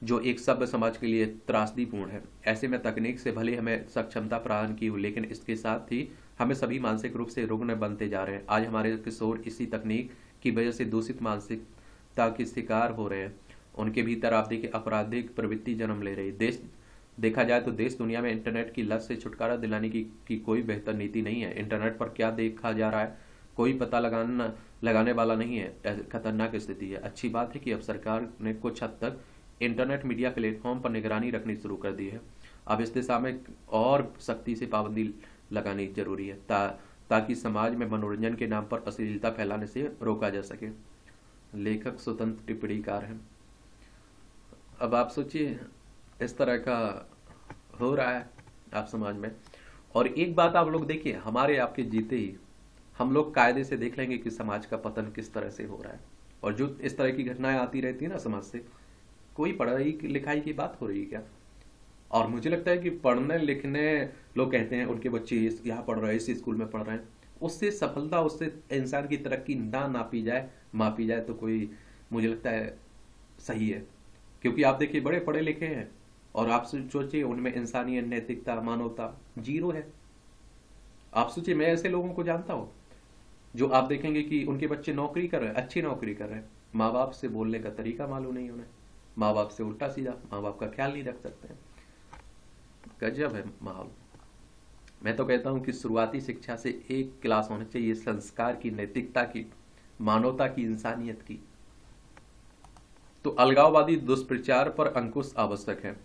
जो एक सभ्य समाज के लिए त्रासदीपूर्ण है। ऐसे में तकनीक से भले हमें सक्षमता प्रदान की हो, लेकिन इसके साथ ही हमें सभी मानसिक रूप से रुग्ण बनते जा रहे हैं। आज हमारे किशोर इसी तकनीक की वजह से दूषित मानसिकता के शिकार हो रहे हैं। उनके भीतर आप देखिए आपराधिक प्रवृत्ति जन्म ले रही। देखा जाए तो देश दुनिया में इंटरनेट की लत से छुटकारा दिलाने की कोई बेहतर नीति नहीं है। इंटरनेट पर क्या देखा जा रहा है कोई पता लगाने वाला नहीं है। खतरनाक स्थिति है। अच्छी बात है कि अब सरकार ने कुछ हद तक इंटरनेट मीडिया प्लेटफॉर्म पर निगरानी रखनी शुरू कर दी है। अब इस दिशा में और सख्ती से पाबंदी लगानी जरूरी है ताकि समाज में मनोरंजन के नाम पर अश्लीलता फैलाने से रोका जा सके। लेखक स्वतंत्र टिप्पणीकार हैं। अब आप सोचिए इस तरह का हो रहा है आप समाज में। और एक बात आप लोग देखिए, हमारे आपके जीते ही हम लोग कायदे से देख लेंगे कि समाज का पतन किस तरह से हो रहा है। और जो इस तरह की घटनाएं आती रहती है ना समाज से, कोई पढ़ाई लिखाई की बात हो रही है क्या? और मुझे लगता है कि पढ़ने लिखने, लोग कहते हैं उनके बच्चे यहाँ पढ़ रहे हैं, इस स्कूल में पढ़ रहे हैं, उससे सफलता, उससे इंसान की तरक्की ना नापी जाए, मापी जाए तो कोई, मुझे लगता है, सही है। क्योंकि आप देखिए बड़े पढ़े लिखे हैं और आप सोचिए उनमें इंसानियत, नैतिकता, मानवता जीरो है। आप सोचिए, मैं ऐसे लोगों को जानता हूँ जो आप देखेंगे कि उनके बच्चे नौकरी कर रहे हैं, अच्छी नौकरी कर रहे हैं, माँ बाप से बोलने का तरीका मालूम नहीं उन्हें, माँ बाप से उल्टा सीधा, माँ बाप का ख्याल नहीं रख सकते हैं। गजब है माहौल। मैं तो कहता हूं कि शुरुआती शिक्षा से एक क्लास होनी चाहिए संस्कार की, नैतिकता की, मानवता की, इंसानियत की। तो अलगाववादी दुष्प्रचार पर अंकुश आवश्यक है।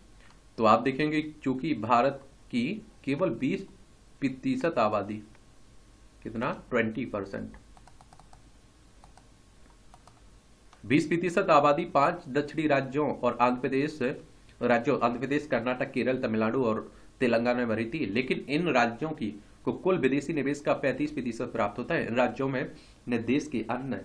तो आप देखेंगे चूंकि भारत की केवल 20% आबादी, कितना, 20%, 20% आबादी 5 दक्षिणी राज्यों और आंध्र प्रदेश, कर्नाटक, केरल, तमिलनाडु और तेलंगाना में भरी थी। लेकिन इन राज्यों की को कुल विदेशी निवेश का 35% प्राप्त होता है। इन राज्यों में ने देश के अन्य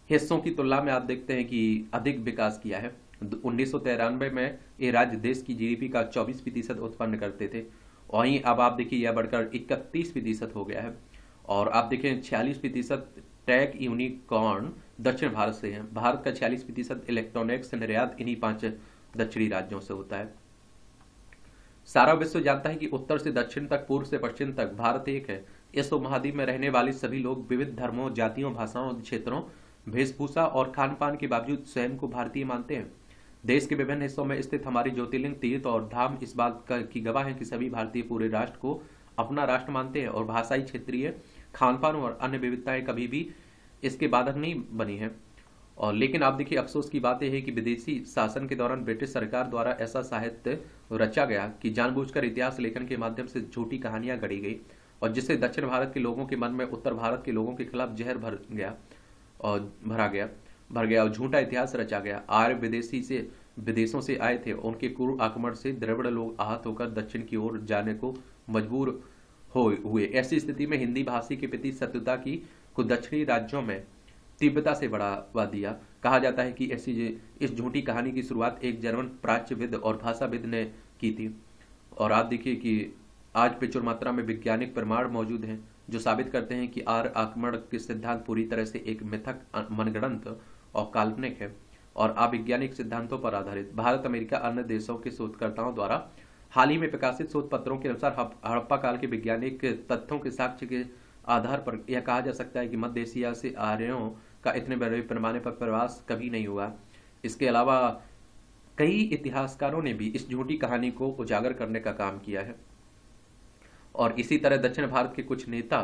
हिस्सों की तुलना में आप देखते हैं कि अधिक विकास किया है। 1993 में ये राज्य देश की जीडीपी का 24% उत्पन्न करते थे, वहीं अब आप देखिए यह बढ़कर 31% हो गया है। और आप देखें 46% टेक यूनिकॉर्न दक्षिण भारत से है। भारत का 46% इलेक्ट्रॉनिक्स निर्यात इन्हीं 5 दक्षिणी राज्यों से होता है। सारा विश्व जानता है कि उत्तर से दक्षिण तक, पूर्व से पश्चिम तक भारत एक है। इस उपमहाद्वीप में रहने वाले सभी लोग विविध धर्मों, जातियों, भाषाओं, क्षेत्रों, वेशभूषा और खान पान के बावजूद स्वयं को भारतीय मानते हैं। देश के विभिन्न हिस्सों में स्थित हमारी ज्योतिर्लिंग, तीर्थ और धाम इस बात की गवाह है कि सभी भारतीय पूरे राष्ट्र को अपना राष्ट्र मानते हैं और भाषाई, क्षेत्रीय, खान पान और अन्य विविधताएं कभी भी इसके बाधक नहीं बनी है। और लेकिन आप देखिए अफसोस की बात यह है कि विदेशी शासन के दौरान ब्रिटिश सरकार द्वारा ऐसा साहित्य रचा गया कि जानबूझकर इतिहास लेखन के माध्यम से झूठी कहानियां गढ़ी गई और जिससे दक्षिण भारत के लोगों के मन में उत्तर भारत के लोगों के खिलाफ जहर भर गया और झूठा इतिहास रचा गया। आर्य विदेशों से आए थे, उनके क्रूर आक्रमण से द्रविड़ लोग आहत होकर दक्षिण की ओर जाने को मजबूर हुए। ऐसी स्थिति में हिंदी भाषी के प्रति शत्रुता की को दक्षिणी राज्यों में तीव्रता से बढ़ावा दिया। कहा जाता है कि इस झूठी कहानी की शुरुआत एक जर्मन प्राच्यविद और भाषाविद ने की थी। और आप देखिए कि आज प्रचुर मात्रा में वैज्ञानिक प्रमाण मौजूद हैं जो साबित करते हैं कि आर्य आक्रमण के सिद्धांत पूरी तरह से एक मिथक, मनगढ़ंत और काल्पनिक है और अवैज्ञानिक सिद्धांतों पर आधारित। भारत, अमेरिका, अन्य देशों के शोधकर्ताओं द्वारा हाल ही में प्रकाशित शोध पत्रों के अनुसार हड़प्पा काल के वैज्ञानिक तथ्यों के साक्ष्य के आधार पर यह कहा जा सकता है कि मध्य एशिया से आर्यों का इतने बड़े पैमाने पर प्रवास कभी नहीं हुआ। इसके अलावा कई इतिहासकारों ने भी इस झूठी कहानी को उजागर करने का काम किया है और इसी तरह दक्षिण भारत के कुछ नेता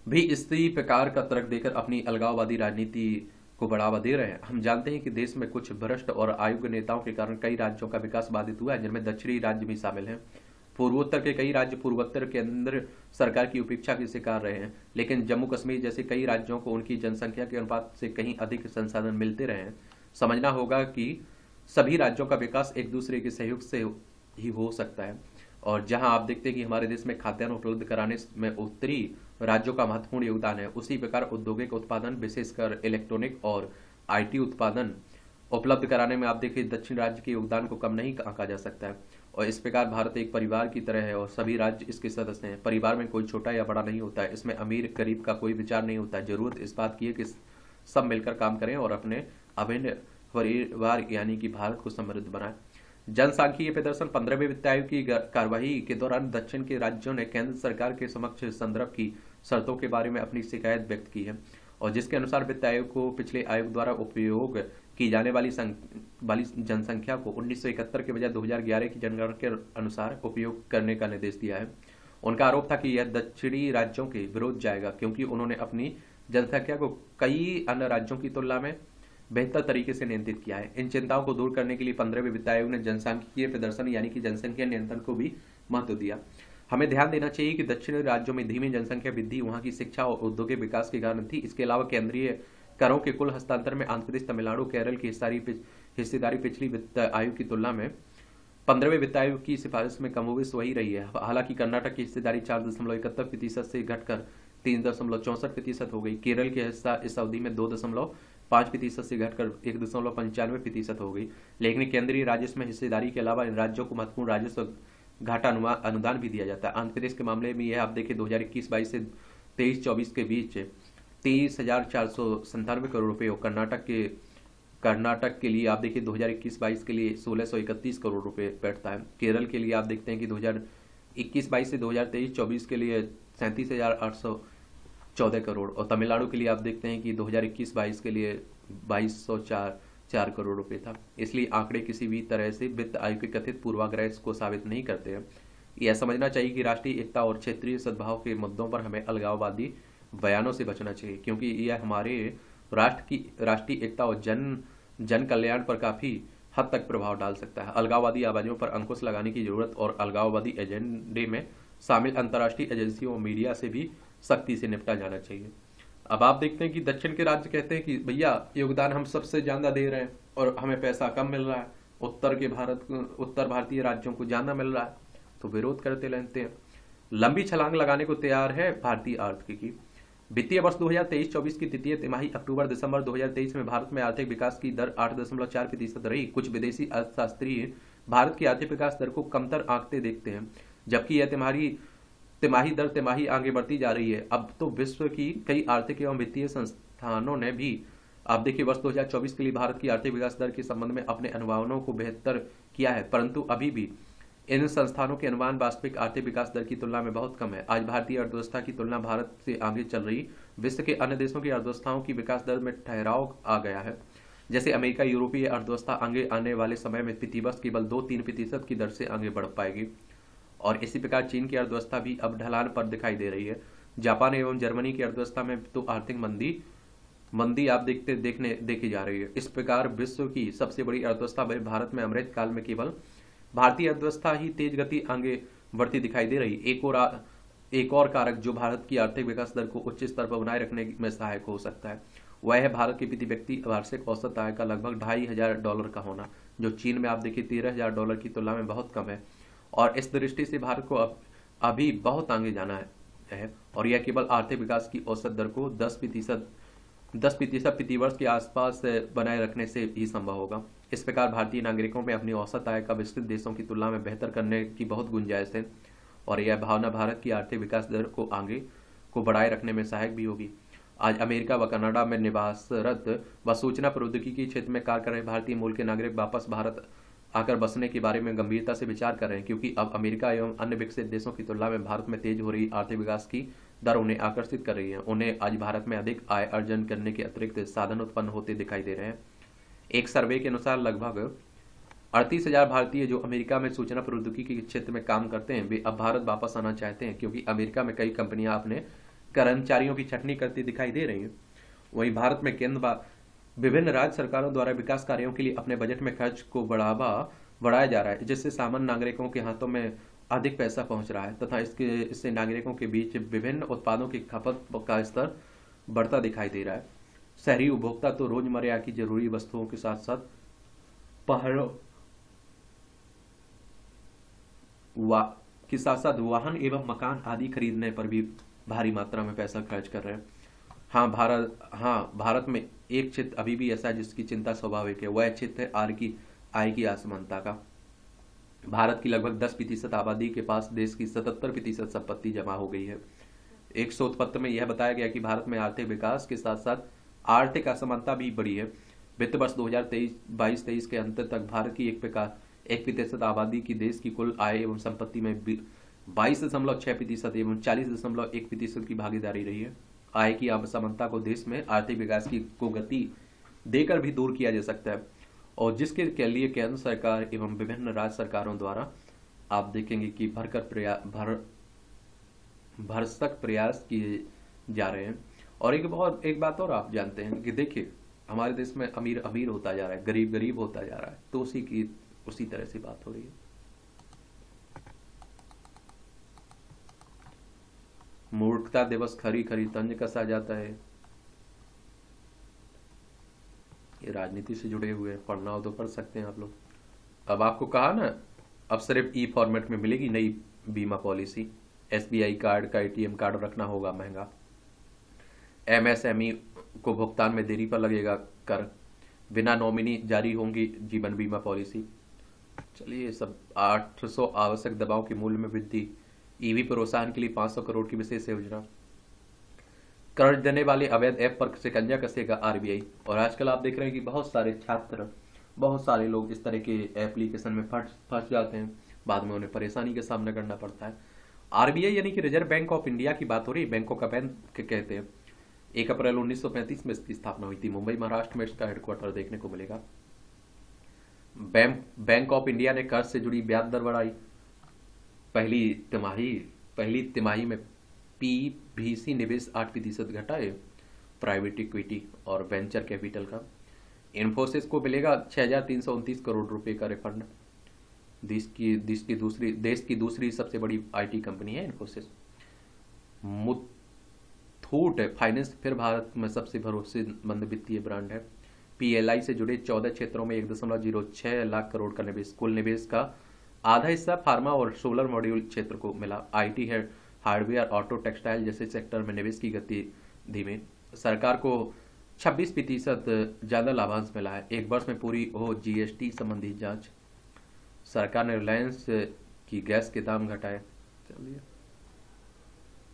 भी इसी प्रकार का तर्क देकर अपनी अलगाववादी राजनीति को बढ़ावा दे रहे हैं। हम जानते हैं कि देश में कुछ भ्रष्ट और अयोग्य नेताओं के कारण कई राज्यों का विकास बाधित हुआ है, जिनमें दक्षिणी राज्य भी शामिल हैं। पूर्वोत्तर के कई राज्य पूर्वोत्तर केंद्र सरकार की उपेक्षा के शिकार रहे हैं, लेकिन जम्मू कश्मीर जैसे कई राज्यों को उनकी जनसंख्या के अनुपात से कहीं अधिक संसाधन मिलते रहे हैं। समझना होगा कि सभी राज्यों का विकास एक दूसरे के सहयोग से ही हो सकता है। और जहां आप देखते हैं कि हमारे देश में खाद्यान्न उपलब्ध कराने में उत्तरी राज्यों का महत्वपूर्ण योगदान है, उसी प्रकार औद्योगिक उत्पादन, विशेषकर इलेक्ट्रॉनिक और आईटी उत्पादन उपलब्ध कराने में आप देखिए दक्षिण राज्य के योगदान को कम नहीं आंका जा सकता है। और इस प्रकार भारत एक परिवार की तरह है और सभी राज्य इसके सदस्य हैं। परिवार में कोई छोटा या बड़ा नहीं होता है, इसमें अमीर गरीब का कोई विचार नहीं होता है। जरूरत इस बात की है कि सब मिलकर काम करें और अपने अभिन्न परिवार यानी कि भारत को समृद्ध बनाएं। जनसांख्यिकीय प्रदर्शन 15वें वित्त आयोग की कार्यवाही के दौरान दक्षिण के राज्यों ने केंद्र सरकार के समक्ष संदर्भ की शर्तों के बारे में अपनी शिकायत व्यक्त की है और जिसके अनुसार वित्त आयोग को पिछले आयोग द्वारा उपयोग की जाने वाली जनसंख्या को 1971 के बजाय 2011 की जनगणना के अनुसार उपयोग करने का निर्देश दिया है। उनका आरोप था कि यह दक्षिणी राज्यों के विरोध जाएगा क्योंकि उन्होंने अपनी जनसंख्या को कई अन्य राज्यों की तुलना में बेहतर तरीके से नियंत्रित किया है। इन चिंताओं को दूर करने के लिए 15वें वित्त आयोग ने जनसांख्यिकीय प्रदर्शन यानी कि जनसंख्या नियंत्रण को भी महत्व दिया। हमें ध्यान देना चाहिए कि दक्षिणी राज्यों में धीमी जनसंख्या वृद्धि वहां की शिक्षा और औद्योगिक विकास के कारण थी। इसके अलावा केंद्रीय करों के कुल हस्तांतरण में आंध्र प्रदेश, तमिलनाडु, केरल की हिस्सेदारी पिछली वित्त आयोग की तुलना में 15वें वित्त आयोग की सिफारिश में कमोबेश वही रही है। हालांकि कर्नाटक की हिस्सेदारी 4.71% से घटकर 3.64% हो गई। केरल की हिस्सा इस अवधि में 2.5% से घटकर 1.95% हो गई। लेकिन केंद्रीय राजस्व में हिस्सेदारी के अलावा इन राज्यों को महत्वपूर्ण राजस्व घाटा अनुदान भी दिया जाता है। आंध्र प्रदेश के मामले में यह आप देखिए 2021-22 से 23-24 के बीच 23,497 करोड़ रुपए और कर्नाटक के लिए आप देखिए 2021-22 के लिए 1631 करोड़ रुपए बैठता है। केरल के लिए आप देखते हैं कि 2021-22 से 2023-24 के लिए 37,814 करोड़ और तमिलनाडु के लिए आप देखते हैं कि 2021-22 के लिए 2204 करोड़ रुपए था। इसलिए आंकड़े किसी भी तरह से वित्त आयोग के कथित पूर्वाग्रह को साबित नहीं करते हैं। यह समझना चाहिए कि राष्ट्रीय एकता और क्षेत्रीय सद्भाव के मुद्दों पर हमें अलगाववादी बयानों से बचना चाहिए, क्योंकि यह हमारे राष्ट्र की राष्ट्रीय एकता और जन कल्याण पर काफी हद तक प्रभाव डाल सकता है। अलगाववादी आवाजों पर अंकुश लगाने की जरूरत और अलगाववादी एजेंडे में शामिल अंतर्राष्ट्रीय एजेंसियों और मीडिया से भी सख्ती से निपटा जाना चाहिए। अब आप देखते हैं कि दक्षिण के राज्य कहते हैं कि भैया योगदान हम सबसे ज्यादा दे रहे हैं और हमें पैसा कम मिल रहा है, उत्तर भारतीय राज्यों को ज्यादा मिल रहा है, तो विरोध करते रहते हैं। लंबी छलांग लगाने को तैयार है भारतीय आर्थिकी। वित्तीय वर्ष 2023-24 की तृतीय तिमाही अक्टूबर-दिसंबर 2023 में भारत में आर्थिक विकास की दर 8.4% रही। कुछ विदेशी अर्थशास्त्री भारत की आर्थिक विकास दर को कमतर आंकते देखते हैं, जबकि यह तिमाही दर तिमाही आगे बढ़ती जा रही है। अब तो विश्व की कई आर्थिक एवं वित्तीय संस्थानों ने भी आप देखिए वर्ष 2024 के लिए भारत की आर्थिक विकास दर के संबंध में अपने अनुमानों को बेहतर किया है, परंतु अभी भी इन संस्थानों के अनुमान वास्तविक आर्थिक विकास दर की तुलना में बहुत कम है। आज भारतीय अर्थव्यवस्था की तुलना भारत से आगे चल रही विश्व के अन्य देशों की अर्थव्यवस्थाओं की विकास दर में ठहराव आ गया है। जैसे अमेरिका, यूरोपीय अर्थव्यवस्था आगे आने वाले समय में प्रति वर्ष केवल 2-3% की दर से आगे बढ़ पाएगी और इसी प्रकार चीन की अर्थव्यवस्था भी अब ढलान पर दिखाई दे रही है। जापान एवं जर्मनी की अर्थव्यवस्था में तो आर्थिक मंदी आप देखी जा रही है। इस प्रकार विश्व की सबसे बड़ी अर्थव्यवस्था भारत में अमृत काल में केवल भारतीय अर्थव्यवस्था ही तेज गति आगे बढ़ती दिखाई दे रही। एक और कारक जो भारत की आर्थिक विकास दर को उच्च स्तर पर बनाए रखने में सहायक हो सकता है, वह है भारत की प्रति व्यक्ति वार्षिक औसत आय का लगभग $2,500 का होना, जो चीन में आप देखिए $13,000 की तुलना में बहुत कम है। और इस दृष्टि से भारत को अभी बहुत आगे जाना है और यह केवल आर्थिक विकास की औसत दर को 10% प्रति वर्ष के आसपास बनाए रखने से ही संभव होगा। इस प्रकार भारतीय नागरिकों में अपनी औसत आय का विकसित देशों की तुलना में बेहतर करने की बहुत गुंजाइश है और यह भावना भारत की आर्थिक विकास दर को बढ़ाए रखने में सहायक भी होगी। आज अमेरिका व कनाडा में निवासरत व सूचना प्रौद्योगिकी क्षेत्र में कार्य कर रहे भारतीय मूल के नागरिक वापस भारत आकर बसने के बारे में गंभीरता से विचार कर रहे हैं, क्योंकि अब अमेरिका एवं अन्य विकसित देशों की तुलना में भारत में तेज हो रही आर्थिक विकास की दर उन्हें आकर्षित कर रही है। उन्हें आज भारत में अधिक आय अर्जन करने के अतिरिक्त साधन उत्पन्न होते दिखाई दे रहे हैं। एक सर्वे के अनुसार लगभग 38,000 भारतीय जो अमेरिका में सूचना प्रौद्योगिकी के क्षेत्र में काम करते हैं, वे अब भारत वापस आना चाहते हैं, क्योंकि अमेरिका में कई कंपनियां अपने कर्मचारियों की छटनी करती दिखाई दे रही हैं। वहीं भारत में केंद्र व विभिन्न राज्य सरकारों द्वारा विकास कार्यों के लिए अपने बजट में खर्च को बढ़ाया जा रहा है, जिससे सामान्य नागरिकों के हाथों में अधिक पैसा पहुंच रहा है तथा इससे नागरिकों के बीच विभिन्न उत्पादों की खपत का स्तर बढ़ता दिखाई दे रहा है। शहरी उपभोक्ता तो रोजमर्रा की जरूरी वस्तुओं के साथ साथ वाहन एवं मकान आदि खरीदने पर भी भारी मात्रा में पैसा खर्च कर रहे हैं। भारत में एक क्षेत्र अभी भी ऐसा है जिसकी चिंता स्वाभाविक है, वह क्षेत्र है आय की असमानता का। भारत की लगभग 10% आबादी के पास देश की 77% संपत्ति जमा हो गई है। एक शोध पत्र में यह बताया गया कि भारत में आर्थिक विकास के साथ साथ आर्थिक असमानता भी बढ़ी है। वित्त वर्ष 2022-23 के अंत तक भारत की 1% आबादी की देश की कुल आय एवं संपत्ति में 22.6% एवं 40.1% की भागीदारी रही है। आय की असमानता को देश में आर्थिक विकास को गति देकर भी दूर किया जा सकता है और जिसके लिए केंद्र सरकार एवं विभिन्न राज्य सरकारों द्वारा आप देखेंगे कि भरसक प्रयास किए जा रहे हैं। और एक बात और आप जानते हैं कि देखिए हमारे देश में अमीर अमीर होता जा रहा है, गरीब गरीब होता जा रहा है, तो उसी तरह से बात हो रही है। मूर्खता दिवस खरी खरी तंज कसा जाता है। ये राजनीति से जुड़े हुए हैं, पढ़ना हो तो पढ़ सकते हैं आप लोग। अब आपको कहा ना अब सिर्फ ई फॉर्मेट में मिलेगी नई बीमा पॉलिसी। एसबीआई कार्ड का एटीएम कार्ड रखना होगा महंगा। एमएसएमई को भुगतान में देरी पर लगेगा कर। बिना नॉमिनी जारी होंगी जीवन बीमा पॉलिसी। चलिए सब 800 आवश्यक दवाओं के मूल्य में वृद्धि। ईवी प्रोत्साहन के लिए 500 करोड़ की विशेष योजना। कर्ज देने वाले अवैध ऐप पर शिकंजा कसेगा आरबीआई। और आजकल आप देख रहे हैं कि बहुत सारे छात्र, बहुत सारे लोग इस तरह के एप्लीकेशन में फंस जाते हैं, बाद में उन्हें परेशानी का सामना करना पड़ता है। आरबीआई यानी कि रिजर्व बैंक ऑफ इंडिया की बात हो रही है, बैंकों का बैंक कहते हैं। 1 अप्रैल 1935 में इसकी स्थापना हुई थी। मुंबई महाराष्ट्र में इसका हेडक्वार्टर देखने को मिलेगा। बैंक ऑफ इंडिया ने कर्ज से जुड़ी ब्याज दर बढ़ाई। पहली तिमाही में पीवीसी निवेश 8% घटा है। प्राइवेट इक्विटी और वेंचर कैपिटल का। इन्फोसिस को मिलेगा 6,329 करोड़ रुपए का रिफंड। देश की दूसरी सबसे बड़ी आईटी कंपनी है इन्फोसिस। मुथूट फाइनेंस फिर भारत में सबसे भरोसेमंद वित्तीय ब्रांड है। पीएलआई से जुड़े 14 क्षेत्रों में 1.06 लाख करोड़ का निवेश। कुल निवेश का आधा हिस्सा फार्मा और सोलर मॉड्यूल क्षेत्र को मिला। आईटी है, हार्डवेयर, ऑटो, टेक्सटाइल जैसे सेक्टर में निवेश की गति धीमे। सरकार को 26% ज्यादा लाभांश मिला है। 1 वर्ष में पूरी हो जीएसटी संबंधी जांच। सरकार ने रिलायंस की गैस के दाम घटाए। चलिए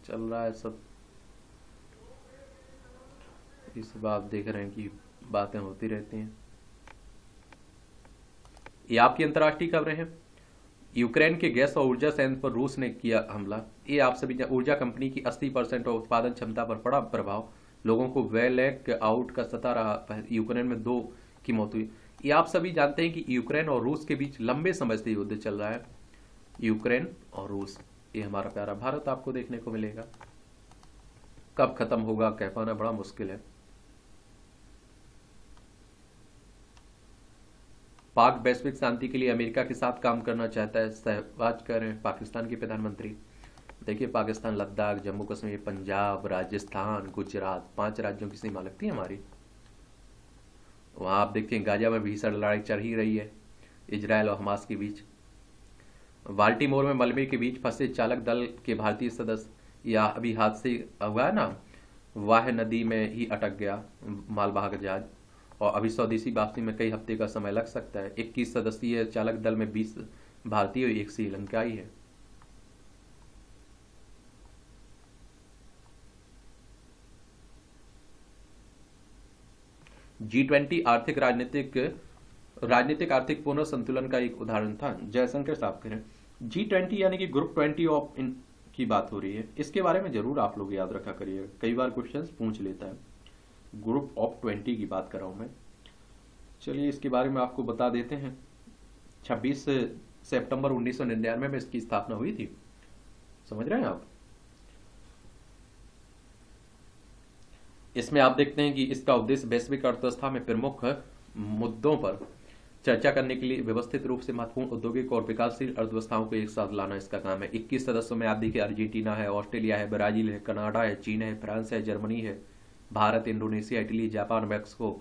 चल रहा है सब। इस बात देख रहे हैं कि बातें होती रहती हैं। ये आपकी अंतर्राष्ट्रीय खबरें हैं। यूक्रेन के गैस और ऊर्जा संयंत्र पर रूस ने किया हमला। ये आप सभी ऊर्जा कंपनी की 80% और उत्पादन क्षमता पर पड़ा प्रभाव। लोगों को ब्लैक आउट का सता रहा। यूक्रेन में 2 की मौत हुई। ये आप सभी जानते हैं कि यूक्रेन और रूस के बीच लंबे समय से युद्ध चल रहा है। यूक्रेन और रूस, ये हमारा प्यारा भारत आपको देखने को मिलेगा। कब खत्म होगा कह पाना बड़ा मुश्किल है। पाक वैश्विक शांति के लिए अमेरिका के साथ काम करना चाहता है, सहवाज कर रहे हैं पाकिस्तान के प्रधानमंत्री। देखिए पाकिस्तान लद्दाख, जम्मू कश्मीर, पंजाब, राजस्थान, गुजरात 5 राज्यों की सीमा लगती है हमारी। वहां आप देखते हैं गाजा में भीषण लड़ाई चल ही रही है इजरायल और हमास के बीच। बाल्टीमोर में मलबे के बीच फंसे चालक दल के भारतीय सदस्य, या अभी हादसे हुआ है ना, वाह नदी में ही अटक गया मालवाहक जहाज। और अभी स्वदेशी वापसी में कई हफ्ते का समय लग सकता है। 21 सदस्यीय चालक दल में 20 भारतीय और 1 श्रीलंकाई है। G20 राजनीतिक आर्थिक पुनर्संतुलन का एक उदाहरण था। जयशंकर साहब कह रहे हैं G20 यानी कि ग्रुप 20 ऑफ इन की बात हो रही है। इसके बारे में जरूर आप लोग याद रखा करिएगा, कई बार क्वेश्चंस पूछ लेता है। ग्रुप ऑफ 20 की बात कर रहा हूं मैं। चलिए इसके बारे में आपको बता देते हैं। 26 सितंबर 1999 में इसकी स्थापना हुई थी। समझ रहे हैं आप। इसमें आप देखते हैं कि इसका उद्देश्य वैश्विक अर्थव्यवस्था में प्रमुख मुद्दों पर चर्चा करने के लिए व्यवस्थित रूप से महत्वपूर्ण औद्योगिक और विकासशील अर्थव्यवस्थाओं को एक साथ लाना इसका काम है। 21 सदस्यों में आप देखिए अर्जेंटीना है, ऑस्ट्रेलिया है, ब्राजील है, कनाडा है, चीन है, फ्रांस है, जर्मनी है, Bharat, Indonesia, Italy, Japan, Mexico,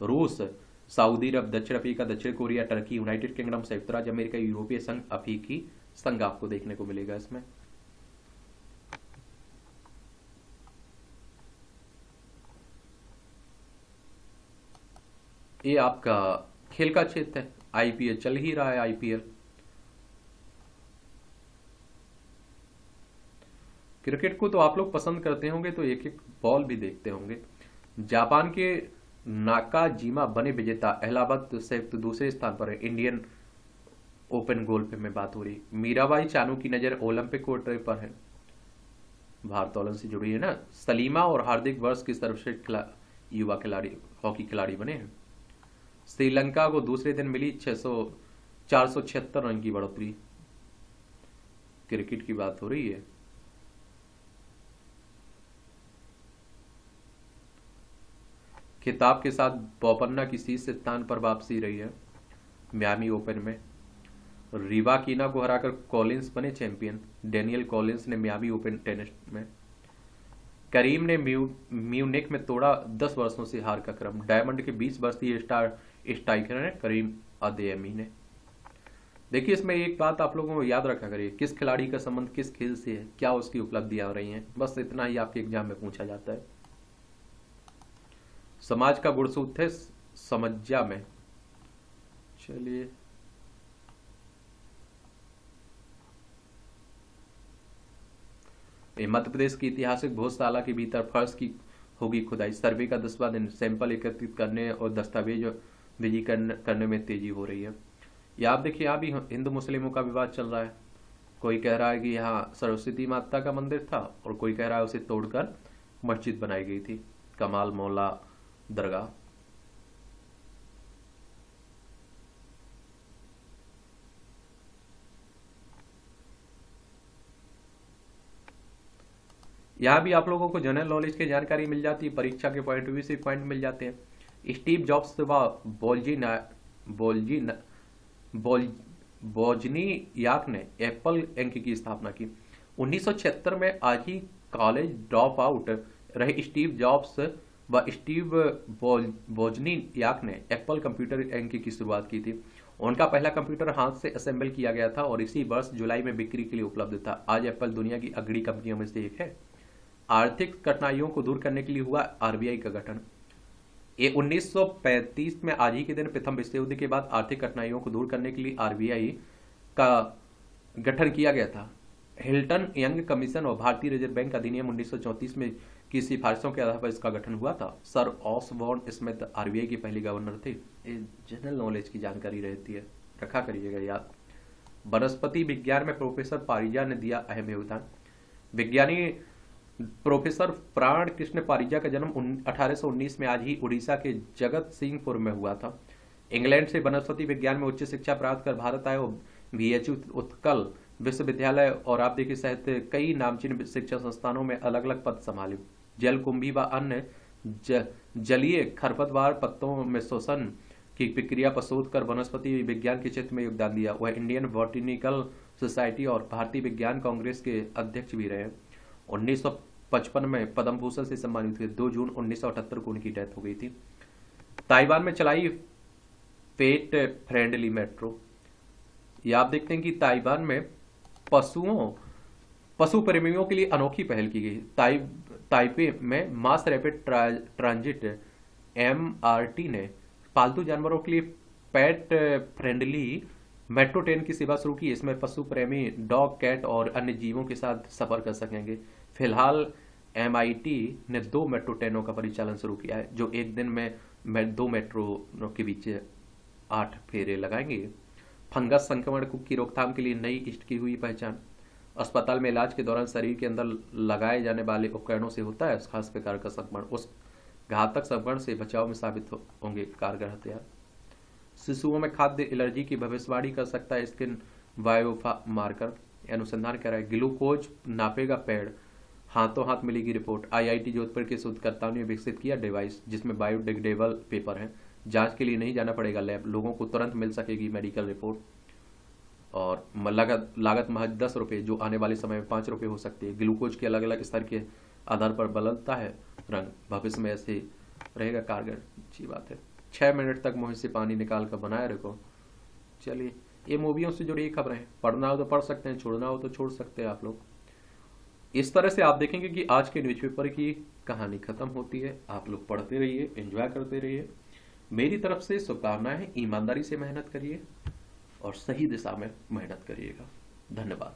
रूस, सऊदी अरब, दक्षिण अफ्रीका, दक्षिण कोरिया, टर्की, यूनाइटेड किंगडम, संयुक्त राज्य अमेरिका, यूरोपीय संघ, अफ्रीकी संघ आपको देखने को मिलेगा इसमें। ये आपका खेल का क्षेत्र है। आईपीएल चल ही रहा है। आईपीएल क्रिकेट को तो आप लोग पसंद करते होंगे, तो एक एक बॉल भी देखते होंगे। जापान के नाकाजिमा बने विजेता। इलाहाबाद संयुक्त दूसरे स्थान पर है। इंडियन ओपन गोल्फ में बात हो रही। मीराबाई चानू की नजर ओलंपिक कोटे पर है। भारोत्तोलन से जुड़ी है ना। सलीमा और हार्दिक वर्ष की सर्वश्रेष्ठ युवा खिलाड़ी, हॉकी खिलाड़ी बने हैं। श्रीलंका को दूसरे दिन मिली 476 रन की बढ़ोतरी। क्रिकेट की बात हो रही है। खिताब के साथ बोपन्ना की शीर्ष स्थान पर वापसी रही है। मियामी ओपन में रिवाकीना को हराकर कॉलिंस बने चैंपियन। डेनियल कॉलिंस ने मियामी ओपन टेनिस में। करीम ने म्यूनिक में तोड़ा 10 वर्षों से हार का क्रम। डायमंड के 20 वर्षीय स्टार स्ट्राइकर ने करीम अदेयमी ने। देखिए इसमें एक बात आप लोगों को याद रखा करिए, किस खिलाड़ी का संबंध किस खेल से है, क्या उसकी उपलब्धियां हो रही हैं, बस इतना ही आपके एग्जाम में पूछा जाता है। समाज का गुणसूत्र है समज्जा में। चलिए, मध्य प्रदेश की ऐतिहासिक भोजशाला के भीतर फर्श की होगी खुदाई। सर्वे का 10वां दिन, सैंपल एकत्रित करने और दस्तावेजीकरण करने में तेजी हो रही है। या आप देखिए, यहाँ भी हिंदू मुस्लिमों का विवाद चल रहा है। कोई कह रहा है कि यहाँ सरस्वती माता का मंदिर था और कोई कह रहा है उसे तोड़कर मस्जिद बनाई गई थी, कमाल मौला दरगाह। यहाँ भी आप लोगों को जनरल नॉलेज की जानकारी मिल जाती है, परीक्षा के पॉइंट व्यू से पॉइंट मिल जाते हैं। स्टीव जॉब्स व बोलजी बोल बोजनियाक ने एप्पल इंक की स्थापना की। 1976 में आज ही कॉलेज ड्रॉप आउट रहे स्टीव जॉब्स व स्टीव बोजनियाक ने एप्पल कंप्यूटर इंक की शुरुआत की थी। उनका पहला कंप्यूटर हाथ से असेंबल किया गया था और इसी वर्ष जुलाई में बिक्री के लिए उपलब्ध था। आज एप्पल दुनिया की अग्रणी कंपनियों में से एक है। आर्थिक कठिनाइयों को दूर करने के लिए हुआ आरबीआई का गठन। ये 1935 में आज ही के दिन प्रथम विश्व युद्ध के बाद आर्थिक कठिनाइयों को दूर करने के लिए आरबीआई का गठन किया गया था। हिल्टन यंग कमीशन और भारतीय रिजर्व बैंक अधिनियम 1934 में की सिफारिशों के आधार पर इसका गठन हुआ था। सर ऑसबॉर्न स्मिथ आरबीआई के पहले गवर्नर थे। ये जनरल नॉलेज की जानकारी रहती है, रखा करिएगा याद। वनस्पति विज्ञान में प्रोफेसर पारिजा ने दिया अहम योगदान। विज्ञानी प्रोफेसर प्राण कृष्ण पारिजा का जन्म 1819 में आज ही उड़ीसा के जगत सिंहपुर में हुआ था। इंग्लैंड से वनस्पति विज्ञान में उच्च शिक्षा प्राप्त कर भारत आए और बीएचयू उत्कल विश्वविद्यालय और आप देखिए सहित कई नामचीन शिक्षा संस्थानों में अलग अलग पद संभाले। जलकुंभी व अन्य जलीय खरपतवार पत्तों में शोषण की प्रक्रिया पर शोध कर वनस्पति विज्ञान के क्षेत्र में योगदान दिया। वह इंडियन बॉटनिकल सोसाइटी और भारतीय विज्ञान कांग्रेस के अध्यक्ष भी रहे। 1955 में पद्म भूषण से सम्मानित हुए। 2 जून 1978 को उनकी डेथ हो गई थी। ताइवान में चलाई पेट फ्रेंडली मेट्रो। ये आप देखते हैं कि ताइवान में पशु प्रेमियों के लिए अनोखी पहल की गई। ताइपे में मास रैपिड ट्रांजिट एमआरटी ने पालतू जानवरों के लिए पेट फ्रेंडली मेट्रो ट्रेन की सेवा शुरू की। इसमें पशु प्रेमी डॉग, कैट और अन्य जीवों के साथ सफर कर सकेंगे। फिलहाल एमआईटी ने 2 मेट्रो ट्रेनों का परिचालन शुरू किया है, जो एक दिन में 2 मेट्रो के बीच 8 फेरे लगाएंगे। फंगस संक्रमण की रोकथाम के लिए नई ईस्ट की हुई पहचान। अस्पताल में इलाज के दौरान शरीर के अंदर लगाए जाने वाले उपकरणों से होता है खास प्रकार का संक्रमण। उस घातक संक्रमण से बचाव में साबित होंगे कारगर हथियार। शिशुओं में खाद्य एलर्जी की भविष्यवाणी कर सकता है स्किन बायोमार्कर। अनुसंधान कर रहा है। ग्लूकोज नापेगा पेड़, हाथों हाथ मिलेगी रिपोर्ट। आईआईटी जोधपुर के शोधकर्ताओं ने विकसित किया डिवाइस जिसमें बायोडिग्रेडेबल पेपर है। जांच के लिए नहीं जाना पड़ेगा लैब, लोगों को तुरंत मिल सकेगी मेडिकल रिपोर्ट। और लागत महज 10 रुपये, जो आने वाले समय में 5 रुपये हो सकती है। ग्लूकोज के अलग अलग स्तर के आधार पर बदलता है रंग, भविष्य में ऐसे रहेगा कारगर। अच्छी बात है। 6 मिनट तक मुंह से पानी निकाल कर बनाए रखो। चलिए, ये मूवियों से जुड़ी खबरें हैं। पढ़ना हो तो पढ़ सकते हैं, छोड़ना हो तो छोड़ सकते हैं आप लोग। इस तरह से आप देखेंगे कि आज के न्यूज़पेपर की कहानी खत्म होती है। आप लोग पढ़ते रहिए, एंजॉय करते रहिए। मेरी तरफ से शुभकामनाएं। ईमानदारी से मेहनत करिए और सही दिशा में मेहनत करिएगा। धन्यवाद।